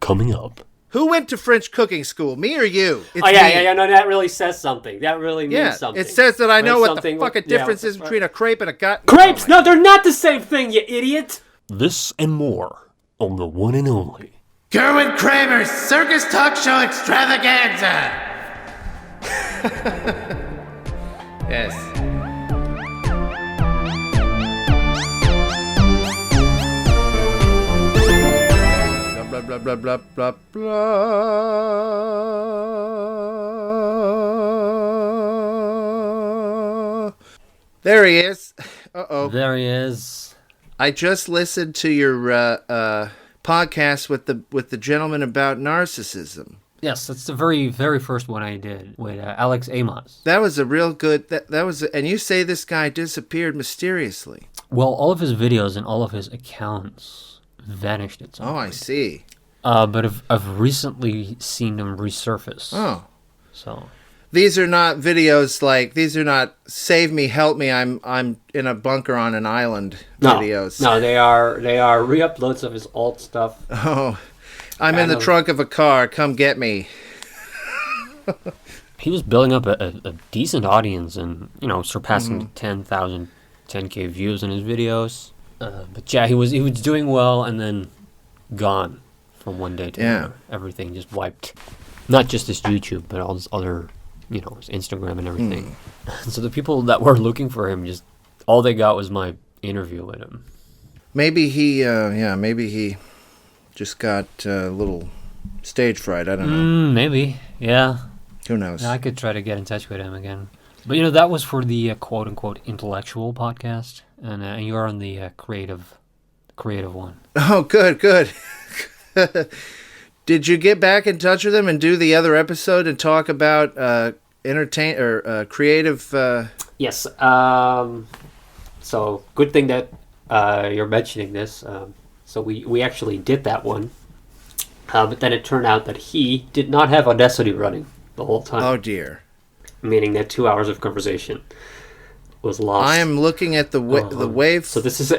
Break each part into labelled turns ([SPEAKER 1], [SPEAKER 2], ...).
[SPEAKER 1] coming up.
[SPEAKER 2] Who went to French cooking school, me or you?
[SPEAKER 3] It's yeah. No, that really says something. That really means something.
[SPEAKER 2] It says that I know what the fucking difference is between a crepe and a
[SPEAKER 3] Crepes? No, they're not the same thing, you idiot.
[SPEAKER 1] This and more on the one and only
[SPEAKER 2] Gerwin Kramer's Circus Talk Show Extravaganza. Yes. Blah, blah, blah, blah, blah, blah. There he is. Uh-oh.
[SPEAKER 3] There he is.
[SPEAKER 2] I just listened to your podcast with the gentleman about narcissism.
[SPEAKER 3] Yes, that's the very, very first one I did with Alex Amos.
[SPEAKER 2] That was a real good... That was... And you say this guy disappeared mysteriously.
[SPEAKER 3] Well, all of his videos and all of his accounts vanished at some point.
[SPEAKER 2] Oh, I see.
[SPEAKER 3] But I've recently seen them resurface.
[SPEAKER 2] Oh.
[SPEAKER 3] So...
[SPEAKER 2] These are not videos like... These are not save me, help me, I'm in a bunker on an island videos.
[SPEAKER 3] No, they are re-uploads of his alt stuff.
[SPEAKER 2] Oh, I'm in the trunk of a car, come get me.
[SPEAKER 3] He was building up a decent audience and, surpassing 10,000, 10K views in his videos. But yeah, he was doing well and then gone from one day to another. Everything just wiped. Not just his YouTube, but all this other... his Instagram and everything. So the people that were looking for him, just all they got was my interview with him.
[SPEAKER 2] Maybe he just got a little stage fright. I don't know.
[SPEAKER 3] Maybe, yeah.
[SPEAKER 2] Who knows?
[SPEAKER 3] I could try to get in touch with him again. But that was for the quote-unquote intellectual podcast, and you're on the creative one.
[SPEAKER 2] Oh, good. Did you get back in touch with him and do the other episode and talk about creative?
[SPEAKER 3] Yes. So good thing that you're mentioning this. So we actually did that one, but then it turned out that he did not have Audacity running the whole time.
[SPEAKER 2] Oh dear.
[SPEAKER 3] Meaning that 2 hours of conversation was lost.
[SPEAKER 2] I am looking at the waves.
[SPEAKER 3] So this is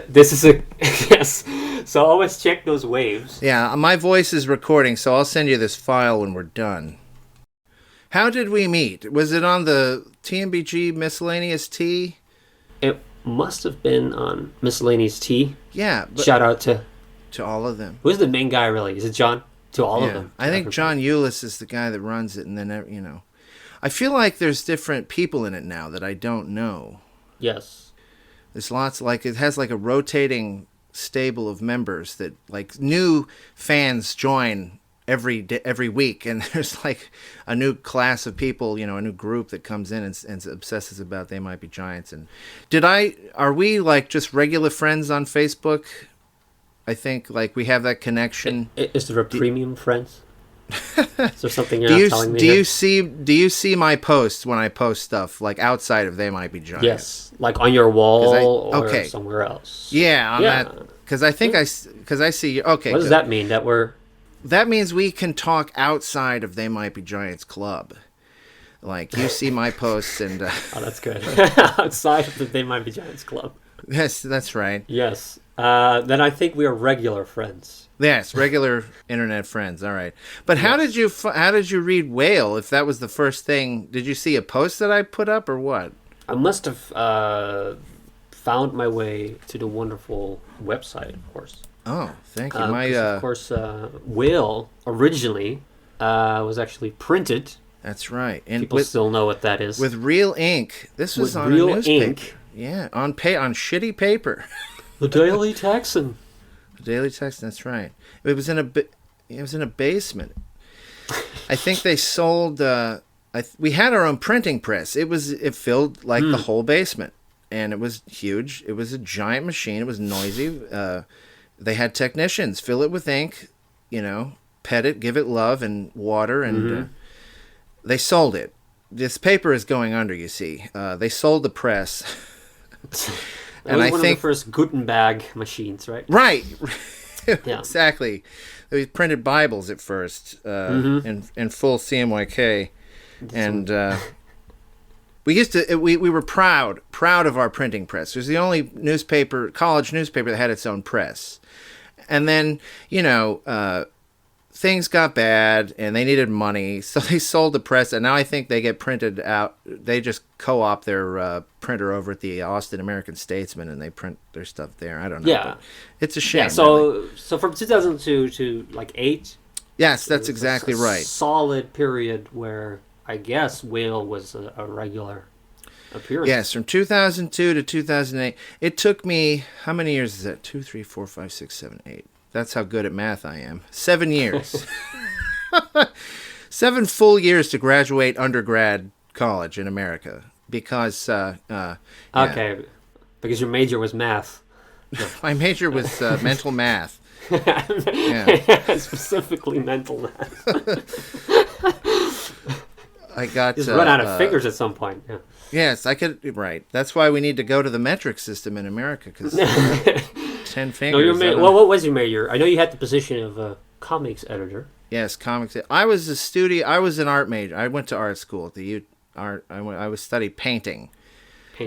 [SPEAKER 3] a yes. So always check those waves.
[SPEAKER 2] Yeah, my voice is recording, so I'll send you this file when we're done. How did we meet? Was it on the TMBG Miscellaneous Tea?
[SPEAKER 3] It must have been on Miscellaneous Tea.
[SPEAKER 2] Yeah.
[SPEAKER 3] Shout out to
[SPEAKER 2] all of them.
[SPEAKER 3] Who's the main guy, really? Is it John? To all of them.
[SPEAKER 2] I think John Eulis is the guy that runs it, and then, I feel like there's different people in it now that I don't know.
[SPEAKER 3] Yes.
[SPEAKER 2] There's lots, it has a rotating stable of members that new fans join every week, and there's a new class of people, a new group that comes in and obsesses about They Might Be Giants. And are we just regular friends on Facebook? I think we have that connection.
[SPEAKER 3] Is there a premium friends? Is there something you're not telling me?
[SPEAKER 2] Do you see my posts when I post stuff outside of They Might Be Giants?
[SPEAKER 3] Yes, on your wall or somewhere else.
[SPEAKER 2] Yeah, on that, because I think I see. Okay,
[SPEAKER 3] what does that mean?
[SPEAKER 2] That means we can talk outside of They Might Be Giants Club. You see my posts and.
[SPEAKER 3] Oh, that's good. Outside of the They Might Be Giants Club.
[SPEAKER 2] Yes, that's right.
[SPEAKER 3] Yes. Then I think we are regular friends.
[SPEAKER 2] Yes, regular internet friends. All right. But how did you read Whale? If that was the first thing, did you see a post that I put up or what?
[SPEAKER 3] I must have found my way to the wonderful website, of course.
[SPEAKER 2] Oh, thank you.
[SPEAKER 3] Of course, Whale originally was actually printed.
[SPEAKER 2] That's right.
[SPEAKER 3] And people still know what that is.
[SPEAKER 2] With real ink. This was on
[SPEAKER 3] real
[SPEAKER 2] a newspaper.
[SPEAKER 3] Ink.
[SPEAKER 2] Yeah, on shitty paper.
[SPEAKER 3] The Daily Texan.
[SPEAKER 2] The Daily Texan. That's right. It was in a basement. I think they sold. We had our own printing press. It filled the whole basement, and it was huge. It was a giant machine. It was noisy. They had technicians fill it with ink, pet it, give it love and water, and they sold it. This paper is going under. You see, they sold the press.
[SPEAKER 3] It was one of the first Gutenberg machines, right?
[SPEAKER 2] Right.
[SPEAKER 3] Yeah.
[SPEAKER 2] Exactly. They printed Bibles at first in full CMYK. And we were proud of our printing press. It was the only college newspaper that had its own press. And then, things got bad and they needed money, so they sold the press, and now I think they get printed out. They just co-op their printer over at the Austin American-Statesman, and they print their stuff there. I don't know.
[SPEAKER 3] Yeah.
[SPEAKER 2] But it's a shame.
[SPEAKER 3] Yeah, so from 2002 to like 8.
[SPEAKER 2] Yes, that's exactly right.
[SPEAKER 3] Solid period where I guess Whale was a regular appearance.
[SPEAKER 2] Yes, from 2002 to 2008. It took me, how many years is that? 2, 3, 4, 5, 6, 7, 8. That's how good at math I am. 7 years. 7 full years to graduate undergrad college in America. Because,
[SPEAKER 3] Okay, because your major was math.
[SPEAKER 2] my major was mental math. Yeah.
[SPEAKER 3] Specifically mental math.
[SPEAKER 2] I got...
[SPEAKER 3] Just run out of fingers at some point. Yeah.
[SPEAKER 2] Yes, I could... Right. That's why we need to go to the metric system in America, because 10 fingers...
[SPEAKER 3] Well, what was your major? I know you had the position of a comics editor.
[SPEAKER 2] Yes, comics. I was an art major. I went to art school at the I was studying painting.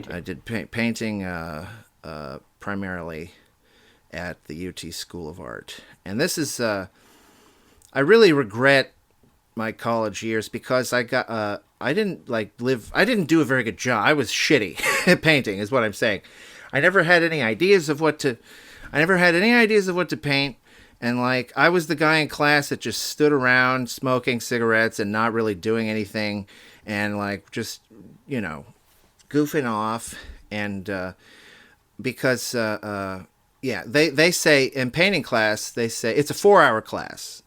[SPEAKER 2] I did painting primarily at the UT School of Art. And this is I really regret my college years because I didn't do a very good job. I was shitty at painting is what I'm saying. I never had any ideas of what to paint. And, I was the guy in class that just stood around smoking cigarettes and not really doing anything and, just, goofing off. And because, they say in painting class, they say it's a 4-hour class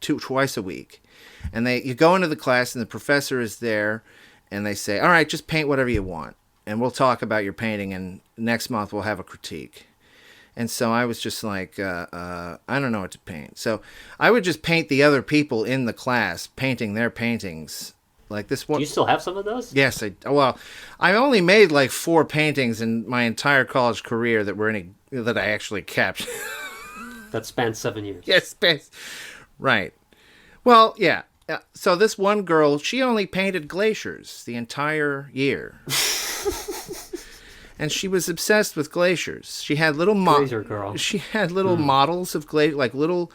[SPEAKER 2] twice a week. And you go into the class and the professor is there and they say, all right, just paint whatever you want. And we'll talk about your painting and next month we'll have a critique. And so I was just like, I don't know what to paint. So I would just paint the other people in the class, painting their paintings. Like this one.
[SPEAKER 3] Do you still have some of those?
[SPEAKER 2] Yes. I only made 4 paintings in my entire college career that I actually kept.
[SPEAKER 3] That spanned 7 years.
[SPEAKER 2] Yes, right. Well, yeah. So this one girl, she only painted glaciers the entire year. And she was obsessed with glaciers. She had little
[SPEAKER 3] girl.
[SPEAKER 2] She had little models of little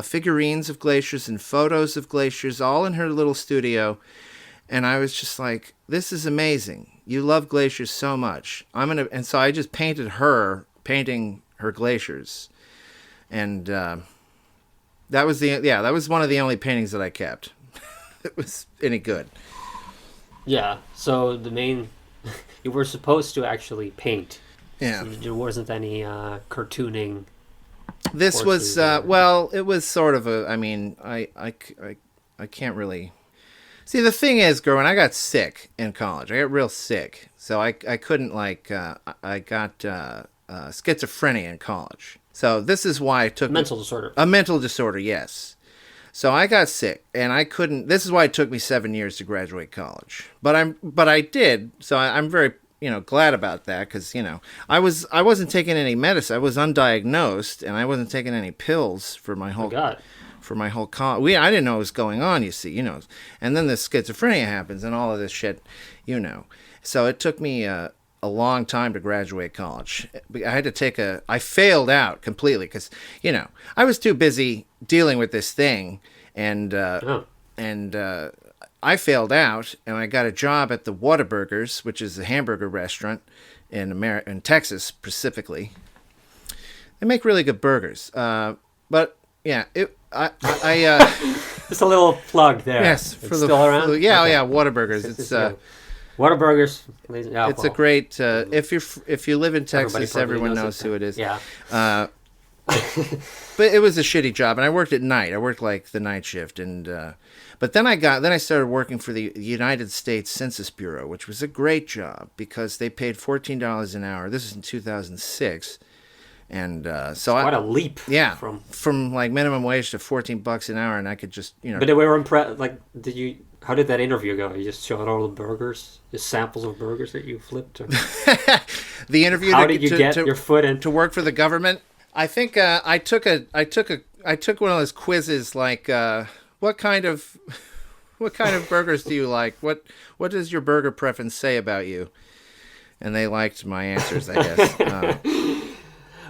[SPEAKER 2] figurines of glaciers and photos of glaciers, all in her little studio. And I was just like, "This is amazing. You love glaciers so much. And so I just painted her, painting her glaciers, and that was one of the only paintings that I kept. It was any good.
[SPEAKER 3] Yeah. So you were supposed to actually paint.
[SPEAKER 2] Yeah.
[SPEAKER 3] So there wasn't any cartooning.
[SPEAKER 2] This was it was sort of I can't really see. The thing is, girl, I got sick in college. I got real sick, so I couldn't I got schizophrenia in college. So this is why I took
[SPEAKER 3] mental disorder.
[SPEAKER 2] A mental disorder, yes. So I got sick, and I couldn't. This is why it took me 7 years to graduate college. But I did. So I'm very glad about that because I wasn't taking any medicine. I was undiagnosed, and I wasn't taking any pills for my whole college. I didn't know what was going on. You see, and then this schizophrenia happens, and all of this shit, So it took me a long time to graduate college. I had to I failed out completely because, I was too busy dealing with this thing and I failed out and I got a job at the Whataburgers, which is a hamburger restaurant in Texas specifically. They make really good burgers. But yeah,
[SPEAKER 3] Just a little plug there.
[SPEAKER 2] Yes.
[SPEAKER 3] It's still around?
[SPEAKER 2] Yeah,
[SPEAKER 3] okay.
[SPEAKER 2] yeah, Whataburgers. It's
[SPEAKER 3] Whataburgers.
[SPEAKER 2] It's a great if you live in Texas, everyone knows who it is.
[SPEAKER 3] Yeah.
[SPEAKER 2] But it was a shitty job, and I worked at night. I worked the night shift, and but then I started working for the United States Census Bureau, which was a great job because they paid $14 an hour. This is in 2006, and so
[SPEAKER 3] quite a leap.
[SPEAKER 2] Yeah, from minimum wage to $14 an hour, and I could just
[SPEAKER 3] But they were impressed. How did that interview go? You just showed all the burgers, just samples of burgers that you flipped. Or...
[SPEAKER 2] The interview.
[SPEAKER 3] How did you get your foot in
[SPEAKER 2] to work for the government? I think I took one of those quizzes what kind of burgers do you like? What does your burger preference say about you? And they liked my answers, I guess.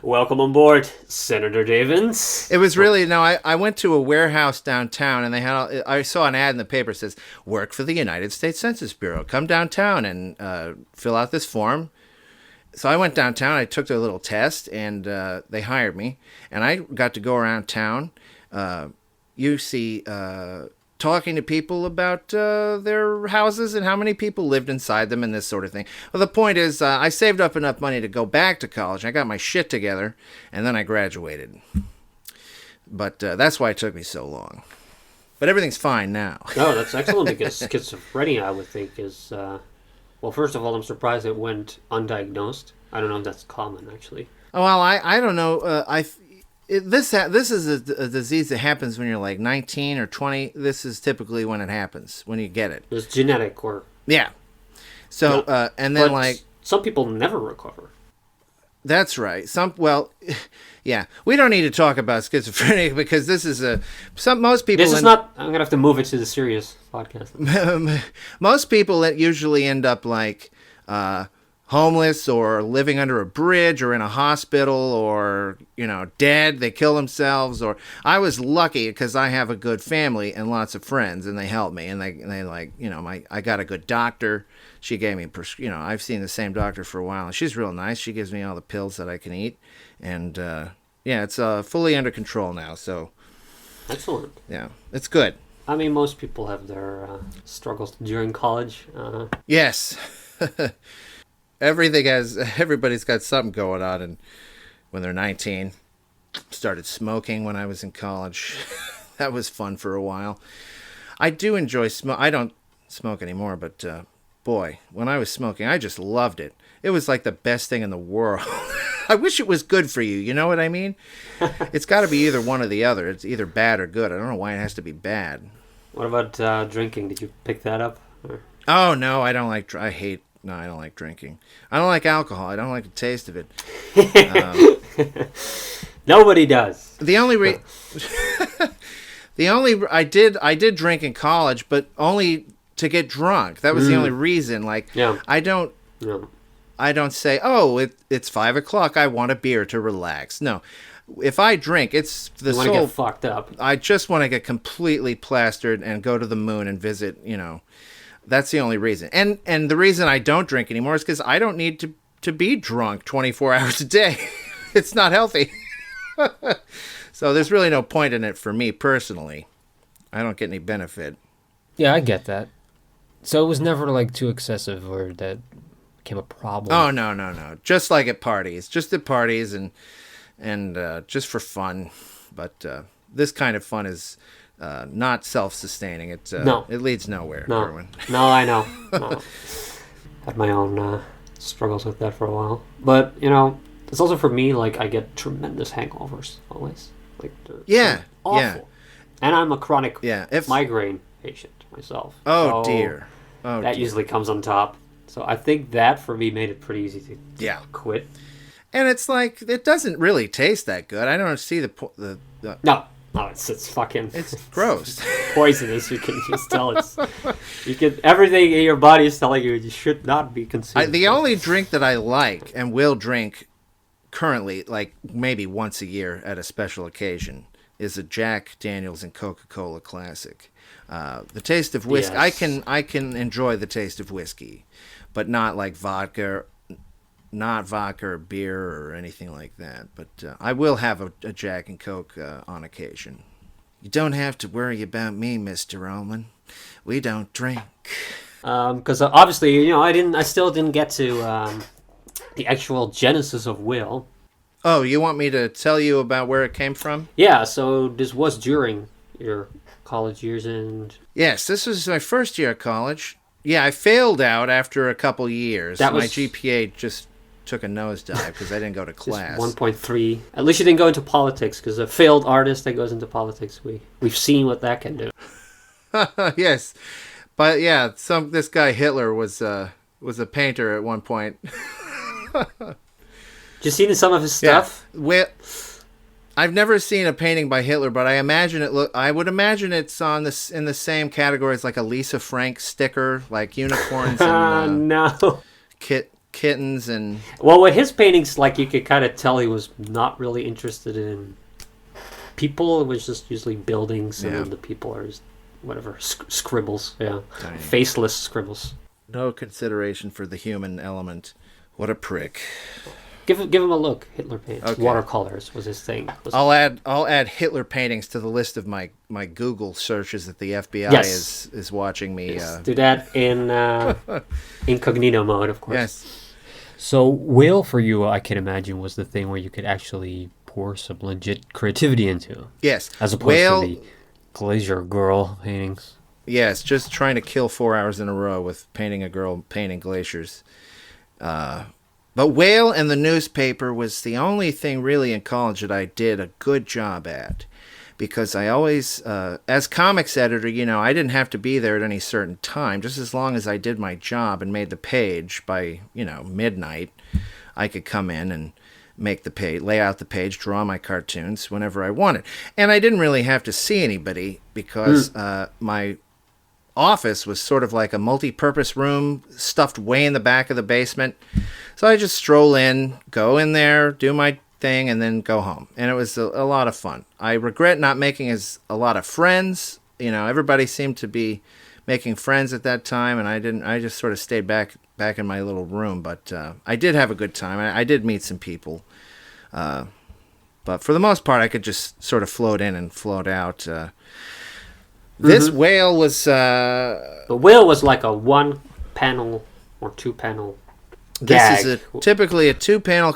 [SPEAKER 3] Welcome on board, Senator Devens.
[SPEAKER 2] It was really I went to a warehouse downtown, and I saw an ad in the paper that says work for the United States Census Bureau. Come downtown and fill out this form. So I went downtown. I took the little test, and they hired me, and I got to go around town. You see. Talking to people about their houses and how many people lived inside them and this sort of thing. Well, the point is, I saved up enough money to go back to college. I got my shit together, and then I graduated. But that's why it took me so long. But everything's fine now.
[SPEAKER 3] No, that's excellent because schizophrenia, I would think, is... well, first of all, I'm surprised it went undiagnosed. I don't know if that's common, actually.
[SPEAKER 2] Oh, well, I don't know. This is a disease that happens when you're like 19 or 20. This is typically when it happens, when you get it.
[SPEAKER 3] It's genetic or...
[SPEAKER 2] Yeah. So,
[SPEAKER 3] Yeah.
[SPEAKER 2] And then
[SPEAKER 3] But some people never recover.
[SPEAKER 2] That's right. Yeah. We don't need to talk about schizophrenia because this is most people...
[SPEAKER 3] This is not... I'm going to have to move it to the serious podcast.
[SPEAKER 2] Most people that usually end up like... homeless or living under a bridge or in a hospital or, dead. They kill themselves. Or I was lucky because I have a good family and lots of friends, and they helped me. And they like, I got a good doctor. She gave me, I've seen the same doctor for a while, and she's real nice. She gives me all the pills that I can eat. And, it's fully under control now. So,
[SPEAKER 3] Excellent.
[SPEAKER 2] yeah, it's good.
[SPEAKER 3] I mean, most people have their struggles during college.
[SPEAKER 2] Yes. Everybody's got something going on, and when they're 19, started smoking when I was in college. That was fun for a while. I do enjoy smoke. I don't smoke anymore, but boy, when I was smoking, I just loved it. It was like the best thing in the world. I wish it was good for you. You know what I mean? It's got to be either one or the other. It's either bad or good. I don't know why it has to be bad.
[SPEAKER 3] What about drinking? Did you pick that up? Or?
[SPEAKER 2] Oh no, I don't like. No, I don't like drinking. I don't like alcohol. I don't like the taste of it.
[SPEAKER 3] Nobody does.
[SPEAKER 2] I did drink in college, but only to get drunk. That was the only reason. Like,
[SPEAKER 3] Yeah.
[SPEAKER 2] I don't say, it's 5 o'clock. I want a beer to relax. No, if I drink, it's the
[SPEAKER 3] You want to
[SPEAKER 2] sole.
[SPEAKER 3] get fucked up.
[SPEAKER 2] I just want to get completely plastered and go to the moon and visit. That's the only reason. And the reason I don't drink anymore is because I don't need to be drunk 24 hours a day. It's not healthy. So there's really no point in it for me personally. I don't get any benefit.
[SPEAKER 3] Yeah, I get that. So it was never like too excessive or that became a problem.
[SPEAKER 2] Oh, no. Just like at parties. Just at parties and just for fun. But this kind of fun is... not self-sustaining. It leads nowhere, Erwin.
[SPEAKER 3] No, I know. No. Had my own struggles with that for a while. But, it's also for me, like, I get tremendous hangovers always. Like, they're awful.
[SPEAKER 2] Yeah.
[SPEAKER 3] And I'm a chronic
[SPEAKER 2] If
[SPEAKER 3] migraine patient myself.
[SPEAKER 2] Oh,
[SPEAKER 3] so
[SPEAKER 2] dear.
[SPEAKER 3] That usually comes on top. So I think that, for me, made it pretty easy to quit.
[SPEAKER 2] And it's like, it doesn't really taste that good. I don't see the
[SPEAKER 3] No, it's fucking...
[SPEAKER 2] It's gross.
[SPEAKER 3] Poisonous. You can just tell everything in your body is telling you should not be consumed.
[SPEAKER 2] The only drink that I like and will drink currently, like maybe once a year at a special occasion, is a Jack Daniel's and Coca-Cola Classic. The taste of whiskey,
[SPEAKER 3] Yes.
[SPEAKER 2] I can enjoy the taste of whiskey, but not like vodka or beer or anything like that. But I will have a Jack and Coke on occasion. You don't have to worry about me, Mr. Ullman. We don't drink.
[SPEAKER 3] Because obviously, I still didn't get to the actual genesis of Will.
[SPEAKER 2] Oh, you want me to tell you about where it came from?
[SPEAKER 3] Yeah, so this was during your college years and...
[SPEAKER 2] Yes, this was my first year of college. Yeah, I failed out after a couple years. My GPA just took a nosedive because I didn't go to class.
[SPEAKER 3] 1.3. At least you didn't go into politics, because a failed artist that goes into politics, we've seen what that can do.
[SPEAKER 2] Yes, but yeah, this guy Hitler was a painter at one point.
[SPEAKER 3] Just seen some of his stuff?
[SPEAKER 2] Yeah. I've never seen a painting by Hitler, but I would imagine it's in the same category as like a Lisa Frank sticker, like unicorns and
[SPEAKER 3] no.
[SPEAKER 2] kittens and...
[SPEAKER 3] Well, with his paintings, like, you could kind of tell he was not really interested in people. It was just usually buildings, and then the people are just whatever, scribbles. Yeah.
[SPEAKER 2] Dang.
[SPEAKER 3] Faceless scribbles.
[SPEAKER 2] No consideration for the human element. What a prick.
[SPEAKER 3] Give him a look. Hitler paintings.
[SPEAKER 2] Okay.
[SPEAKER 3] Watercolors was his thing.
[SPEAKER 2] I'll add Hitler paintings to the list of my Google searches that the FBI is watching me.
[SPEAKER 3] Do that in incognito mode, of course.
[SPEAKER 2] Yes.
[SPEAKER 3] So whale for you, I can imagine, was the thing where you could actually pour some legit creativity into.
[SPEAKER 2] Yes.
[SPEAKER 3] As opposed to the Glacier girl paintings.
[SPEAKER 2] Yes, just trying to kill 4 hours in a row with painting a girl painting glaciers. But Whale and the newspaper was the only thing really in college that I did a good job at. Because I always, as comics editor, I didn't have to be there at any certain time. Just as long as I did my job and made the page by, midnight, I could come in and make the page, lay out the page, draw my cartoons whenever I wanted. And I didn't really have to see anybody because my office was sort of like a multi-purpose room stuffed way in the back of the basement. So I just stroll in, go in there, do my thing, and then go home. And it was a lot of fun. I regret not making a lot of friends. Everybody seemed to be making friends at that time, and I didn't. I just sort of stayed back in my little room. But I did have a good time. I did meet some people. But for the most part, I could just sort of float in and float out. This whale was... the
[SPEAKER 3] whale was like a one-panel or two-panel gag.
[SPEAKER 2] This is typically a two-panel...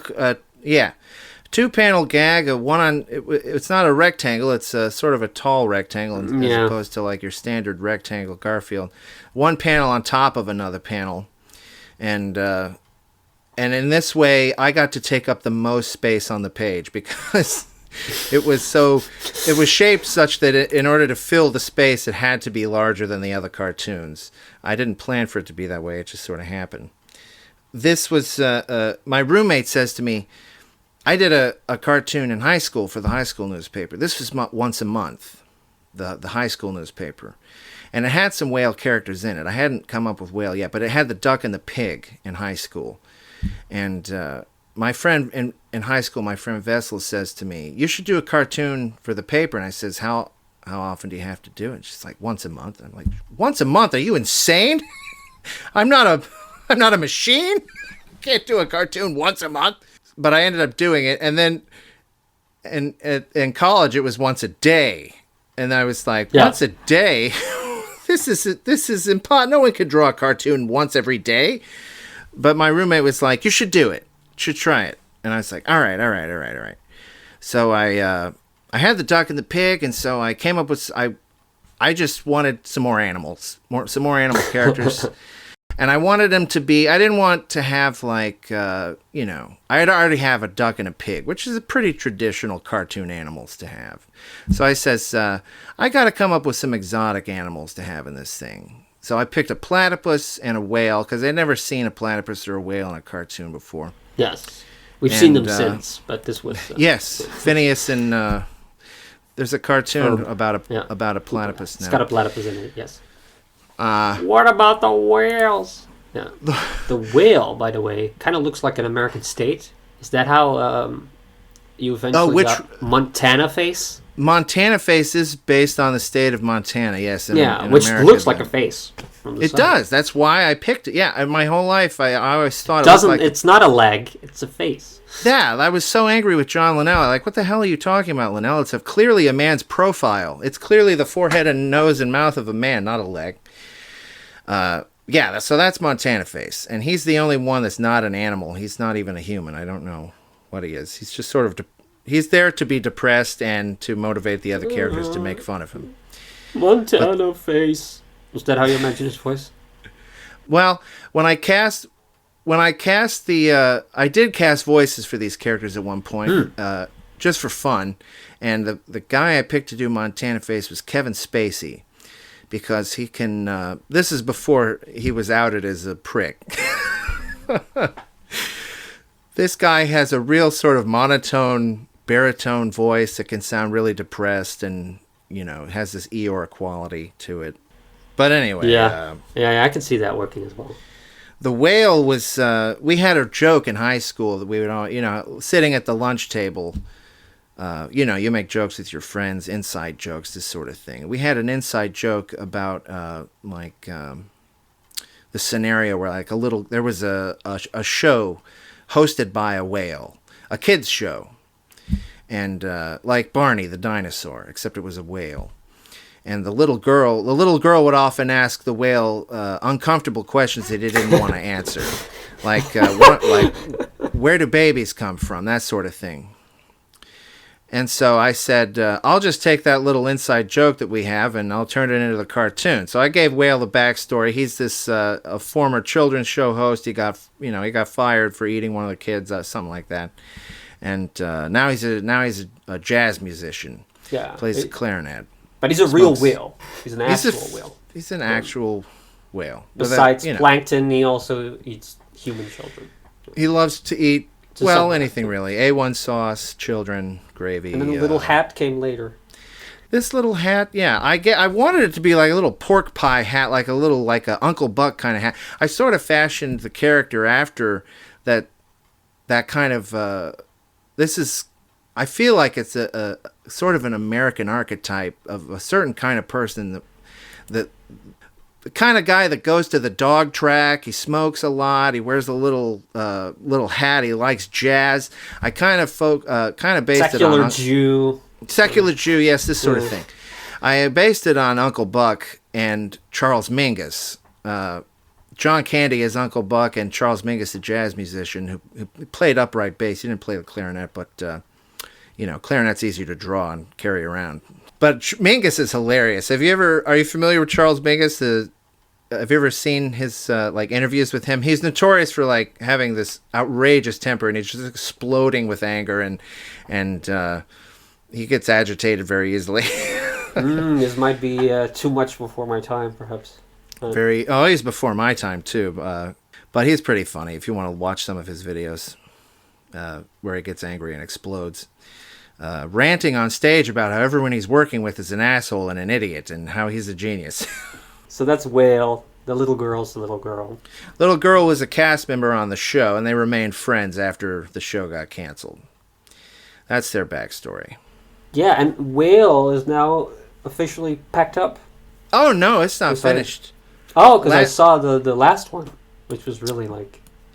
[SPEAKER 2] two-panel gag. It's not a rectangle. It's sort of a tall rectangle as opposed to like your standard rectangle Garfield. One panel on top of another panel. And in this way, I got to take up the most space on the page because... It was shaped such that in order to fill the space, it had to be larger than the other cartoons. I didn't plan for it to be that way. It just sort of happened. This was, my roommate says to me, I did a cartoon in high school for the high school newspaper. This was once a month, the high school newspaper. And it had some whale characters in it. I hadn't come up with whale yet, but it had the duck and the pig in high school. And, my friend in high school, my friend Vessel, says to me, "You should do a cartoon for the paper." And I says, "How often do you have to do it?" She's like, "Once a month." I'm like, "Once a month? Are you insane? I'm not a machine. Can't do a cartoon once a month." But I ended up doing it, and then in college it was once a day, and I was like, once a day? This is impossible. No one could draw a cartoon once every day. But my roommate was like, "You should do it. Should try it." And I was like, all right. So I had the duck and the pig, and so I came up with I just wanted some more animals, some more animal characters. And I wanted them to be, I didn't want to have like, I'd already have a duck and a pig, which is a pretty traditional cartoon animals to have. So I says, I got to come up with some exotic animals to have in this thing. So I picked a platypus and a whale, because I'd never seen a platypus or a whale in a cartoon before.
[SPEAKER 3] Yes. We've seen them since, but this was...
[SPEAKER 2] yes, Phineas and... there's a cartoon about a platypus now.
[SPEAKER 3] It's got a platypus in it, yes. What about the whales? Yeah. The whale, by the way, kind of looks like an American state. Is that how you eventually got Montana face?
[SPEAKER 2] Montana face is based on the state of Montana, yes. In
[SPEAKER 3] which
[SPEAKER 2] America,
[SPEAKER 3] looks like a face. From the
[SPEAKER 2] it
[SPEAKER 3] side.
[SPEAKER 2] Does. That's why I picked it. Yeah, my whole life I always thought
[SPEAKER 3] it's not a leg, it's a face.
[SPEAKER 2] Yeah, I was so angry with John Linnell. Like, what the hell are you talking about, Linnell? It's clearly a man's profile. It's clearly the forehead and nose and mouth of a man, not a leg. So that's Montana face. And he's the only one that's not an animal. He's not even a human. I don't know what he is. He's just sort of... he's there to be depressed and to motivate the other characters to make fun of him.
[SPEAKER 3] Montana face. Was that how you imagined his voice?
[SPEAKER 2] Well, I did cast voices for these characters at one point, just for fun. And the guy I picked to do Montana face was Kevin Spacey, because he can... this is before he was outed as a prick. This guy has a real sort of monotone, baritone voice that can sound really depressed, and, has this Eeyore quality to it. But anyway...
[SPEAKER 3] Yeah, I can see that working as well.
[SPEAKER 2] The whale was, we had a joke in high school that we would all, sitting at the lunch table, you make jokes with your friends, inside jokes, this sort of thing. We had an inside joke about, the scenario where there was a show hosted by a whale, a kid's show. And, like Barney the dinosaur, except it was a whale. And the little girl would often ask the whale uncomfortable questions that he didn't want to answer, like where do babies come from, that sort of thing. And so I said, I'll just take that little inside joke that we have and I'll turn it into the cartoon. So I gave Whale the backstory. He's this a former children's show host. He got fired for eating one of the kids, something like that. And now he's a jazz musician.
[SPEAKER 3] Yeah,
[SPEAKER 2] plays the clarinet.
[SPEAKER 3] But he's a real whale. He's an actual whale.
[SPEAKER 2] He's an actual whale.
[SPEAKER 3] Besides plankton, he also eats human children.
[SPEAKER 2] He loves to eat, anything really. A1 sauce, children, gravy.
[SPEAKER 3] And then the little hat came later.
[SPEAKER 2] This little hat, yeah. I wanted it to be like a little pork pie hat, like a Uncle Buck kind of hat. I sort of fashioned the character after that kind of... I feel like it's a sort of an American archetype of a certain kind of person that the kind of guy that goes to the dog track. He smokes a lot. He wears a little hat. He likes jazz. I kind of based
[SPEAKER 3] Secular
[SPEAKER 2] it on
[SPEAKER 3] Jew.
[SPEAKER 2] Secular Jew, yes, this sort of thing. I based it on Uncle Buck and Charles Mingus. John Candy is Uncle Buck, and Charles Mingus, the jazz musician who played upright bass. He didn't play the clarinet, but clarinet's easier to draw and carry around. But Mingus is hilarious. Are you familiar with Charles Mingus? Have you ever seen his interviews with him? He's notorious for having this outrageous temper, and he's just exploding with anger, and he gets agitated very easily.
[SPEAKER 3] This might be too much before my time, perhaps.
[SPEAKER 2] He's before my time too, but he's pretty funny if you want to watch some of his videos where he gets angry and explodes, ranting on stage about how everyone he's working with is an asshole and an idiot and how he's a genius.
[SPEAKER 3] So that's Whale. The little girl's the little girl.
[SPEAKER 2] Little girl was a cast member on the show, and they remained friends after the show got canceled. That's their backstory.
[SPEAKER 3] Yeah, and Whale is now officially packed up.
[SPEAKER 2] Oh no, it's not finished.
[SPEAKER 3] Because I saw the last one, which was really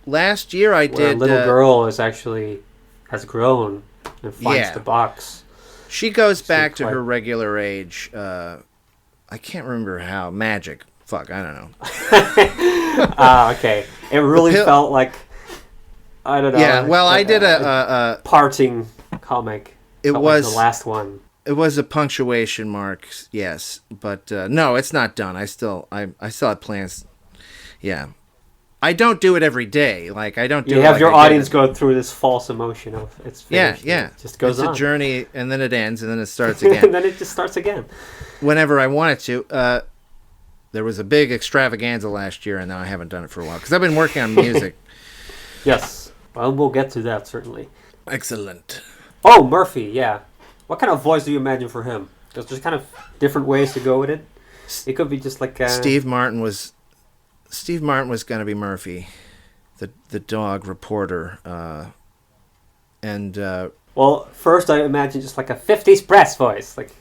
[SPEAKER 2] last year I did.
[SPEAKER 3] A little girl has grown and finds the box.
[SPEAKER 2] She goes back to her regular age. I can't remember how. Magic. Fuck, I don't know.
[SPEAKER 3] Okay. It really felt like, I don't know.
[SPEAKER 2] Yeah, well, I did a
[SPEAKER 3] parting comic.
[SPEAKER 2] It was
[SPEAKER 3] like the last one.
[SPEAKER 2] It was a punctuation mark, yes, but no, it's not done. I still have plans. Yeah, I don't do it every day. I don't do.
[SPEAKER 3] You have your audience go through this false emotion of it's finished.
[SPEAKER 2] Yeah.
[SPEAKER 3] It just goes on.
[SPEAKER 2] It's a journey, and then it ends, and then it starts again.
[SPEAKER 3] And then it just starts again.
[SPEAKER 2] Whenever I want it to. There was a big extravaganza last year, and now I haven't done it for a while because I've been working on music.
[SPEAKER 3] Yes, well, we'll get to that certainly.
[SPEAKER 2] Excellent.
[SPEAKER 3] Oh, Murphy, yeah. What kind of voice do you imagine for him? There's just kind of different ways to go with it. It could be just like
[SPEAKER 2] Steve Martin was going to be Murphy, the dog reporter, and.
[SPEAKER 3] Well, first I imagine just like a 50s press voice, like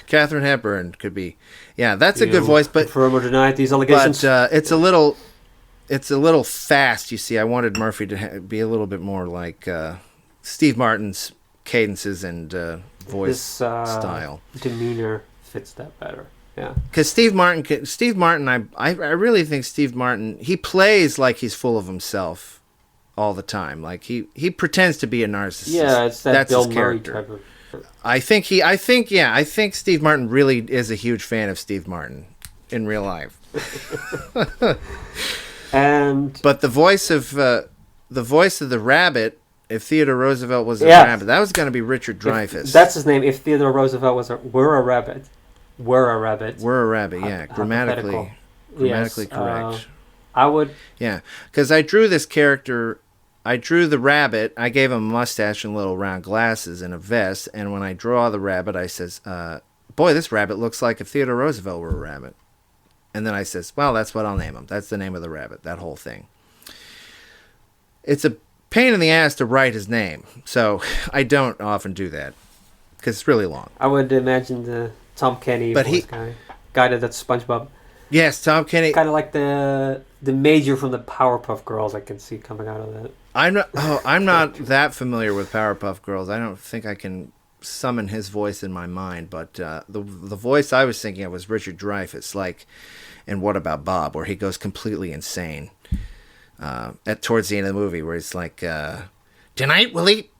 [SPEAKER 2] Katharine Hepburn could be. Yeah, that's a good voice, but
[SPEAKER 3] confirm or deny these allegations.
[SPEAKER 2] But it's a little fast. You see, I wanted Murphy to be a little bit more like Steve Martin's cadences and voice style.
[SPEAKER 3] Demeanor fits that better. Yeah,
[SPEAKER 2] because Steve Martin, I really think Steve Martin, he plays like he's full of himself all the time. Like he pretends to be a narcissist.
[SPEAKER 3] Yeah, it's that's Bill
[SPEAKER 2] his
[SPEAKER 3] Murray
[SPEAKER 2] character.
[SPEAKER 3] type of.
[SPEAKER 2] I think Steve Martin really is a huge fan of Steve Martin in real life. But the voice of the rabbit, if Theodore Roosevelt was a rabbit, that was going to be Richard Dreyfuss.
[SPEAKER 3] That's his name. If Theodore Roosevelt were a rabbit.
[SPEAKER 2] Yeah, grammatically correct.
[SPEAKER 3] I would.
[SPEAKER 2] Yeah, because I drew this character. I drew the rabbit. I gave him a mustache and little round glasses and a vest. And when I draw the rabbit, I says, "Boy, this rabbit looks like if Theodore Roosevelt were a rabbit." And then I says, "Well, that's what I'll name him. That's the name of the rabbit." That whole thing. It's a pain in the ass to write his name, so I don't often do that because it's really long.
[SPEAKER 3] I would imagine the Tom Kenny voice guy that that's SpongeBob.
[SPEAKER 2] Yes, Tom Kenny.
[SPEAKER 3] Kind of like the major from the Powerpuff Girls. I can see coming out of that.
[SPEAKER 2] I'm not that familiar with Powerpuff Girls. I don't think I can summon his voice in my mind, but the voice I was thinking of was Richard Dreyfuss, like in What About Bob, where he goes completely insane towards the end of the movie, where he's like, tonight we'll eat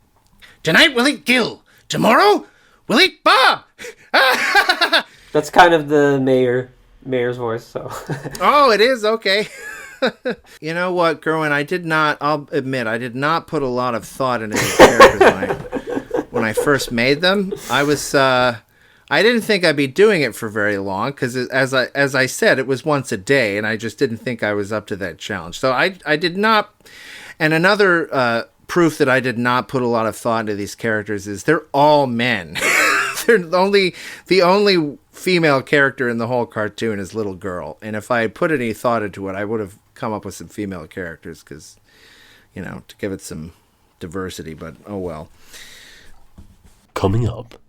[SPEAKER 2] Gil. Tomorrow we'll eat Bob.
[SPEAKER 3] That's kind of the mayor's voice. So.
[SPEAKER 2] Oh, it is? Okay. You know what, Gerwin? I'll admit, I did not put a lot of thought into these characters when I first made them. I didn't think I'd be doing it for very long because, as I said, it was once a day, and I just didn't think I was up to that challenge. So I did not. And another proof that I did not put a lot of thought into these characters is they're all men. They're the only female character in the whole cartoon is Little Girl, and if I had put any thought into it, I would have come up with some female characters because, to give it some diversity. But oh well.
[SPEAKER 1] Coming up.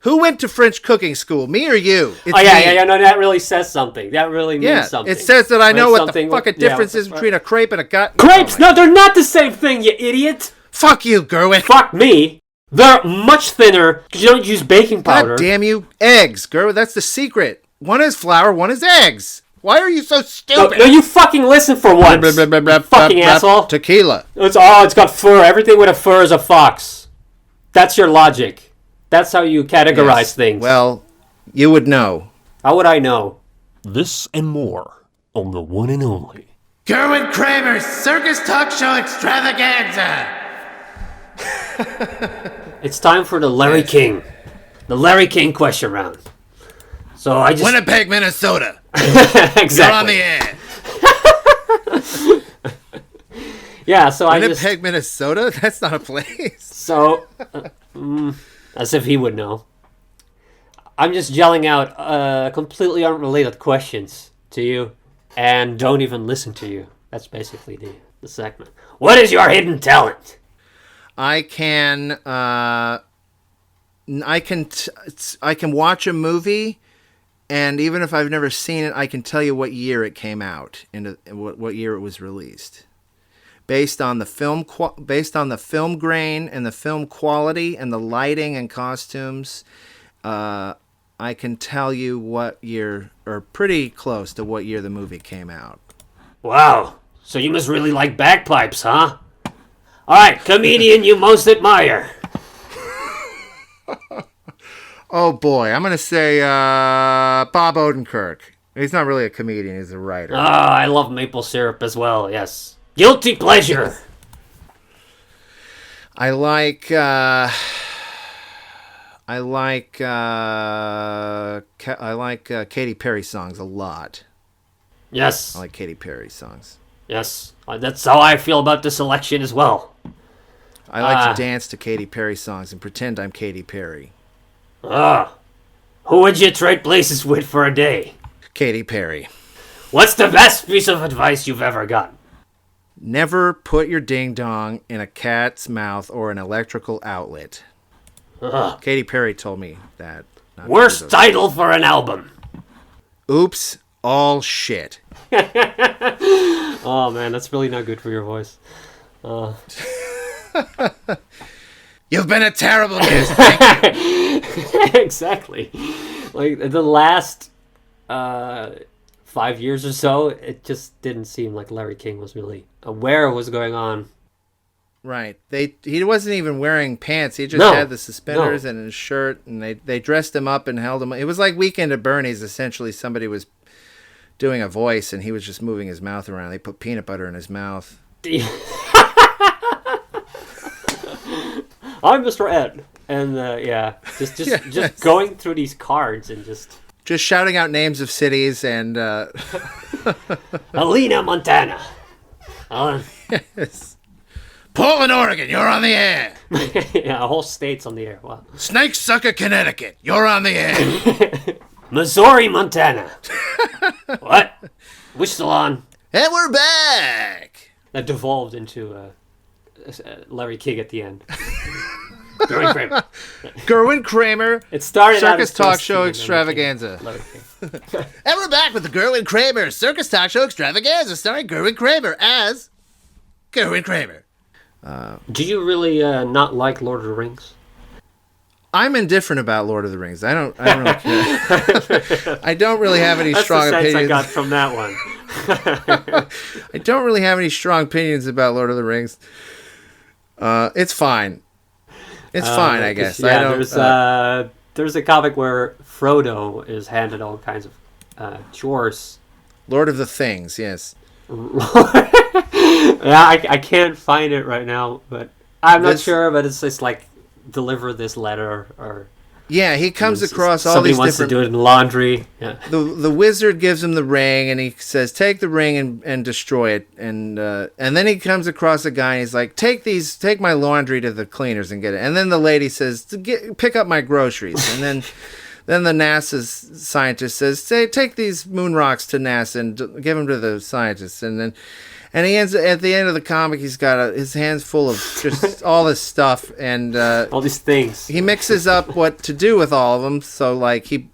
[SPEAKER 2] Who went to French cooking school, me or you? It's
[SPEAKER 3] yeah. No, that really says something. That really means something.
[SPEAKER 2] It says that I know what the fucking difference is between a crepe and a gut.
[SPEAKER 3] Crepes? No, they're not the same thing, you idiot.
[SPEAKER 2] Fuck you, Gerwin.
[SPEAKER 3] Fuck me. They're much thinner because you don't use baking powder.
[SPEAKER 2] God damn you. Eggs, Gerwin. That's the secret. One is flour, one is eggs. Why are you so stupid?
[SPEAKER 3] No, you fucking listen for once. Fucking asshole.
[SPEAKER 2] Tequila.
[SPEAKER 3] It's got fur. Everything with a fur is a fox. That's your logic. That's how you categorize things.
[SPEAKER 2] Well, you would know.
[SPEAKER 3] How would I know?
[SPEAKER 1] This and more on the one and only
[SPEAKER 2] Gerwin Kramer's Circus Talk Show Extravaganza.
[SPEAKER 3] It's time for the Larry King. The Larry King question round. So I just...
[SPEAKER 2] Winnipeg, Minnesota.
[SPEAKER 3] Exactly.
[SPEAKER 2] You're on the air.
[SPEAKER 3] Yeah, so
[SPEAKER 2] Winnipeg, Minnesota? That's not a place.
[SPEAKER 3] So, as if he would know. I'm just yelling out completely unrelated questions to you and don't even listen to you. That's basically the segment. What is your hidden talent?
[SPEAKER 2] I can watch a movie, and even if I've never seen it, I can tell you what year it came out and what year it was released, based on the film grain and the film quality and the lighting and costumes. I can tell you what year, or pretty close to what year the movie came out.
[SPEAKER 3] Wow! So you must really like bagpipes, huh? All right, comedian you most admire.
[SPEAKER 2] Oh boy, I'm gonna say Bob Odenkirk. He's not really a comedian; he's a writer.
[SPEAKER 3] I love maple syrup as well. Yes, guilty pleasure.
[SPEAKER 2] I like Katy Perry songs a lot.
[SPEAKER 3] Yes,
[SPEAKER 2] I like Katy Perry songs.
[SPEAKER 3] Yes, that's how I feel about this election as well.
[SPEAKER 2] I like to dance to Katy Perry songs and pretend I'm Katy Perry.
[SPEAKER 3] Who would you trade places with for a day?
[SPEAKER 2] Katy Perry.
[SPEAKER 3] What's the best piece of advice you've ever gotten?
[SPEAKER 2] Never put your ding-dong in a cat's mouth or an electrical outlet. Katy Perry told me that.
[SPEAKER 3] Worst title for an album?
[SPEAKER 2] Oops, all shit.
[SPEAKER 3] Oh man, that's really not good for your voice.
[SPEAKER 2] You've been a terrible guest. Thank you.
[SPEAKER 3] Exactly. Like the last 5 years or so, it just didn't seem like Larry King was really aware of what's going on.
[SPEAKER 2] Right. He wasn't even wearing pants. He just had the suspenders and his shirt, and they dressed him up and held him. It was like Weekend at Bernie's. Essentially, somebody was doing a voice, and he was just moving his mouth around. They put peanut butter in his mouth.
[SPEAKER 3] I'm Mr. Ed, and just going through these cards and just
[SPEAKER 2] shouting out names of cities and
[SPEAKER 3] Helena, Montana.
[SPEAKER 2] Yes. Portland, Oregon, you're on the air.
[SPEAKER 3] Yeah, a whole state's on the air. Wow.
[SPEAKER 2] Snake Sucker, Connecticut, you're on the air.
[SPEAKER 3] Missouri, Montana. What? Which salon?
[SPEAKER 2] And we're back.
[SPEAKER 3] That devolved into Larry King at the end. Gerwin Kramer.
[SPEAKER 2] Gerwin Kramer.
[SPEAKER 3] It started out
[SPEAKER 2] Circus
[SPEAKER 3] as
[SPEAKER 2] Talk
[SPEAKER 3] Dusty
[SPEAKER 2] Show
[SPEAKER 3] and then
[SPEAKER 2] Extravaganza.
[SPEAKER 3] became Larry King.
[SPEAKER 2] And we're back with the Gerwin Kramer Circus Talk Show Extravaganza, starring Gerwin Kramer as Gerwin Kramer.
[SPEAKER 3] Do you really not like Lord of the Rings?
[SPEAKER 2] I'm indifferent about Lord of the Rings. I don't really care. I don't really have any
[SPEAKER 3] That's
[SPEAKER 2] strong
[SPEAKER 3] the sense
[SPEAKER 2] opinions.
[SPEAKER 3] I got from that one.
[SPEAKER 2] I don't really have any strong opinions about Lord of the Rings. It's fine. It's fine, I guess.
[SPEAKER 3] Yeah,
[SPEAKER 2] I don't,
[SPEAKER 3] there's a comic where Frodo is handed all kinds of chores.
[SPEAKER 2] Lord of the Things, yes.
[SPEAKER 3] Yeah, I can't find it right now, but I'm not sure. But it's just like deliver this letter, or
[SPEAKER 2] yeah, he comes across all
[SPEAKER 3] somebody
[SPEAKER 2] these
[SPEAKER 3] wants
[SPEAKER 2] different.
[SPEAKER 3] to do it in laundry. Yeah.
[SPEAKER 2] The wizard gives him the ring, and he says, "Take the ring and destroy it." And then he comes across a guy, and he's like, take my laundry to the cleaners and get it." And then the lady says, "Pick up my groceries." And then the NASA scientist says, "Take these moon rocks to NASA and give them to the scientists." And he ends at the end of the comic. He's got his hands full of just all this stuff, and
[SPEAKER 3] all these things.
[SPEAKER 2] he mixes up what to do with all of them. So like he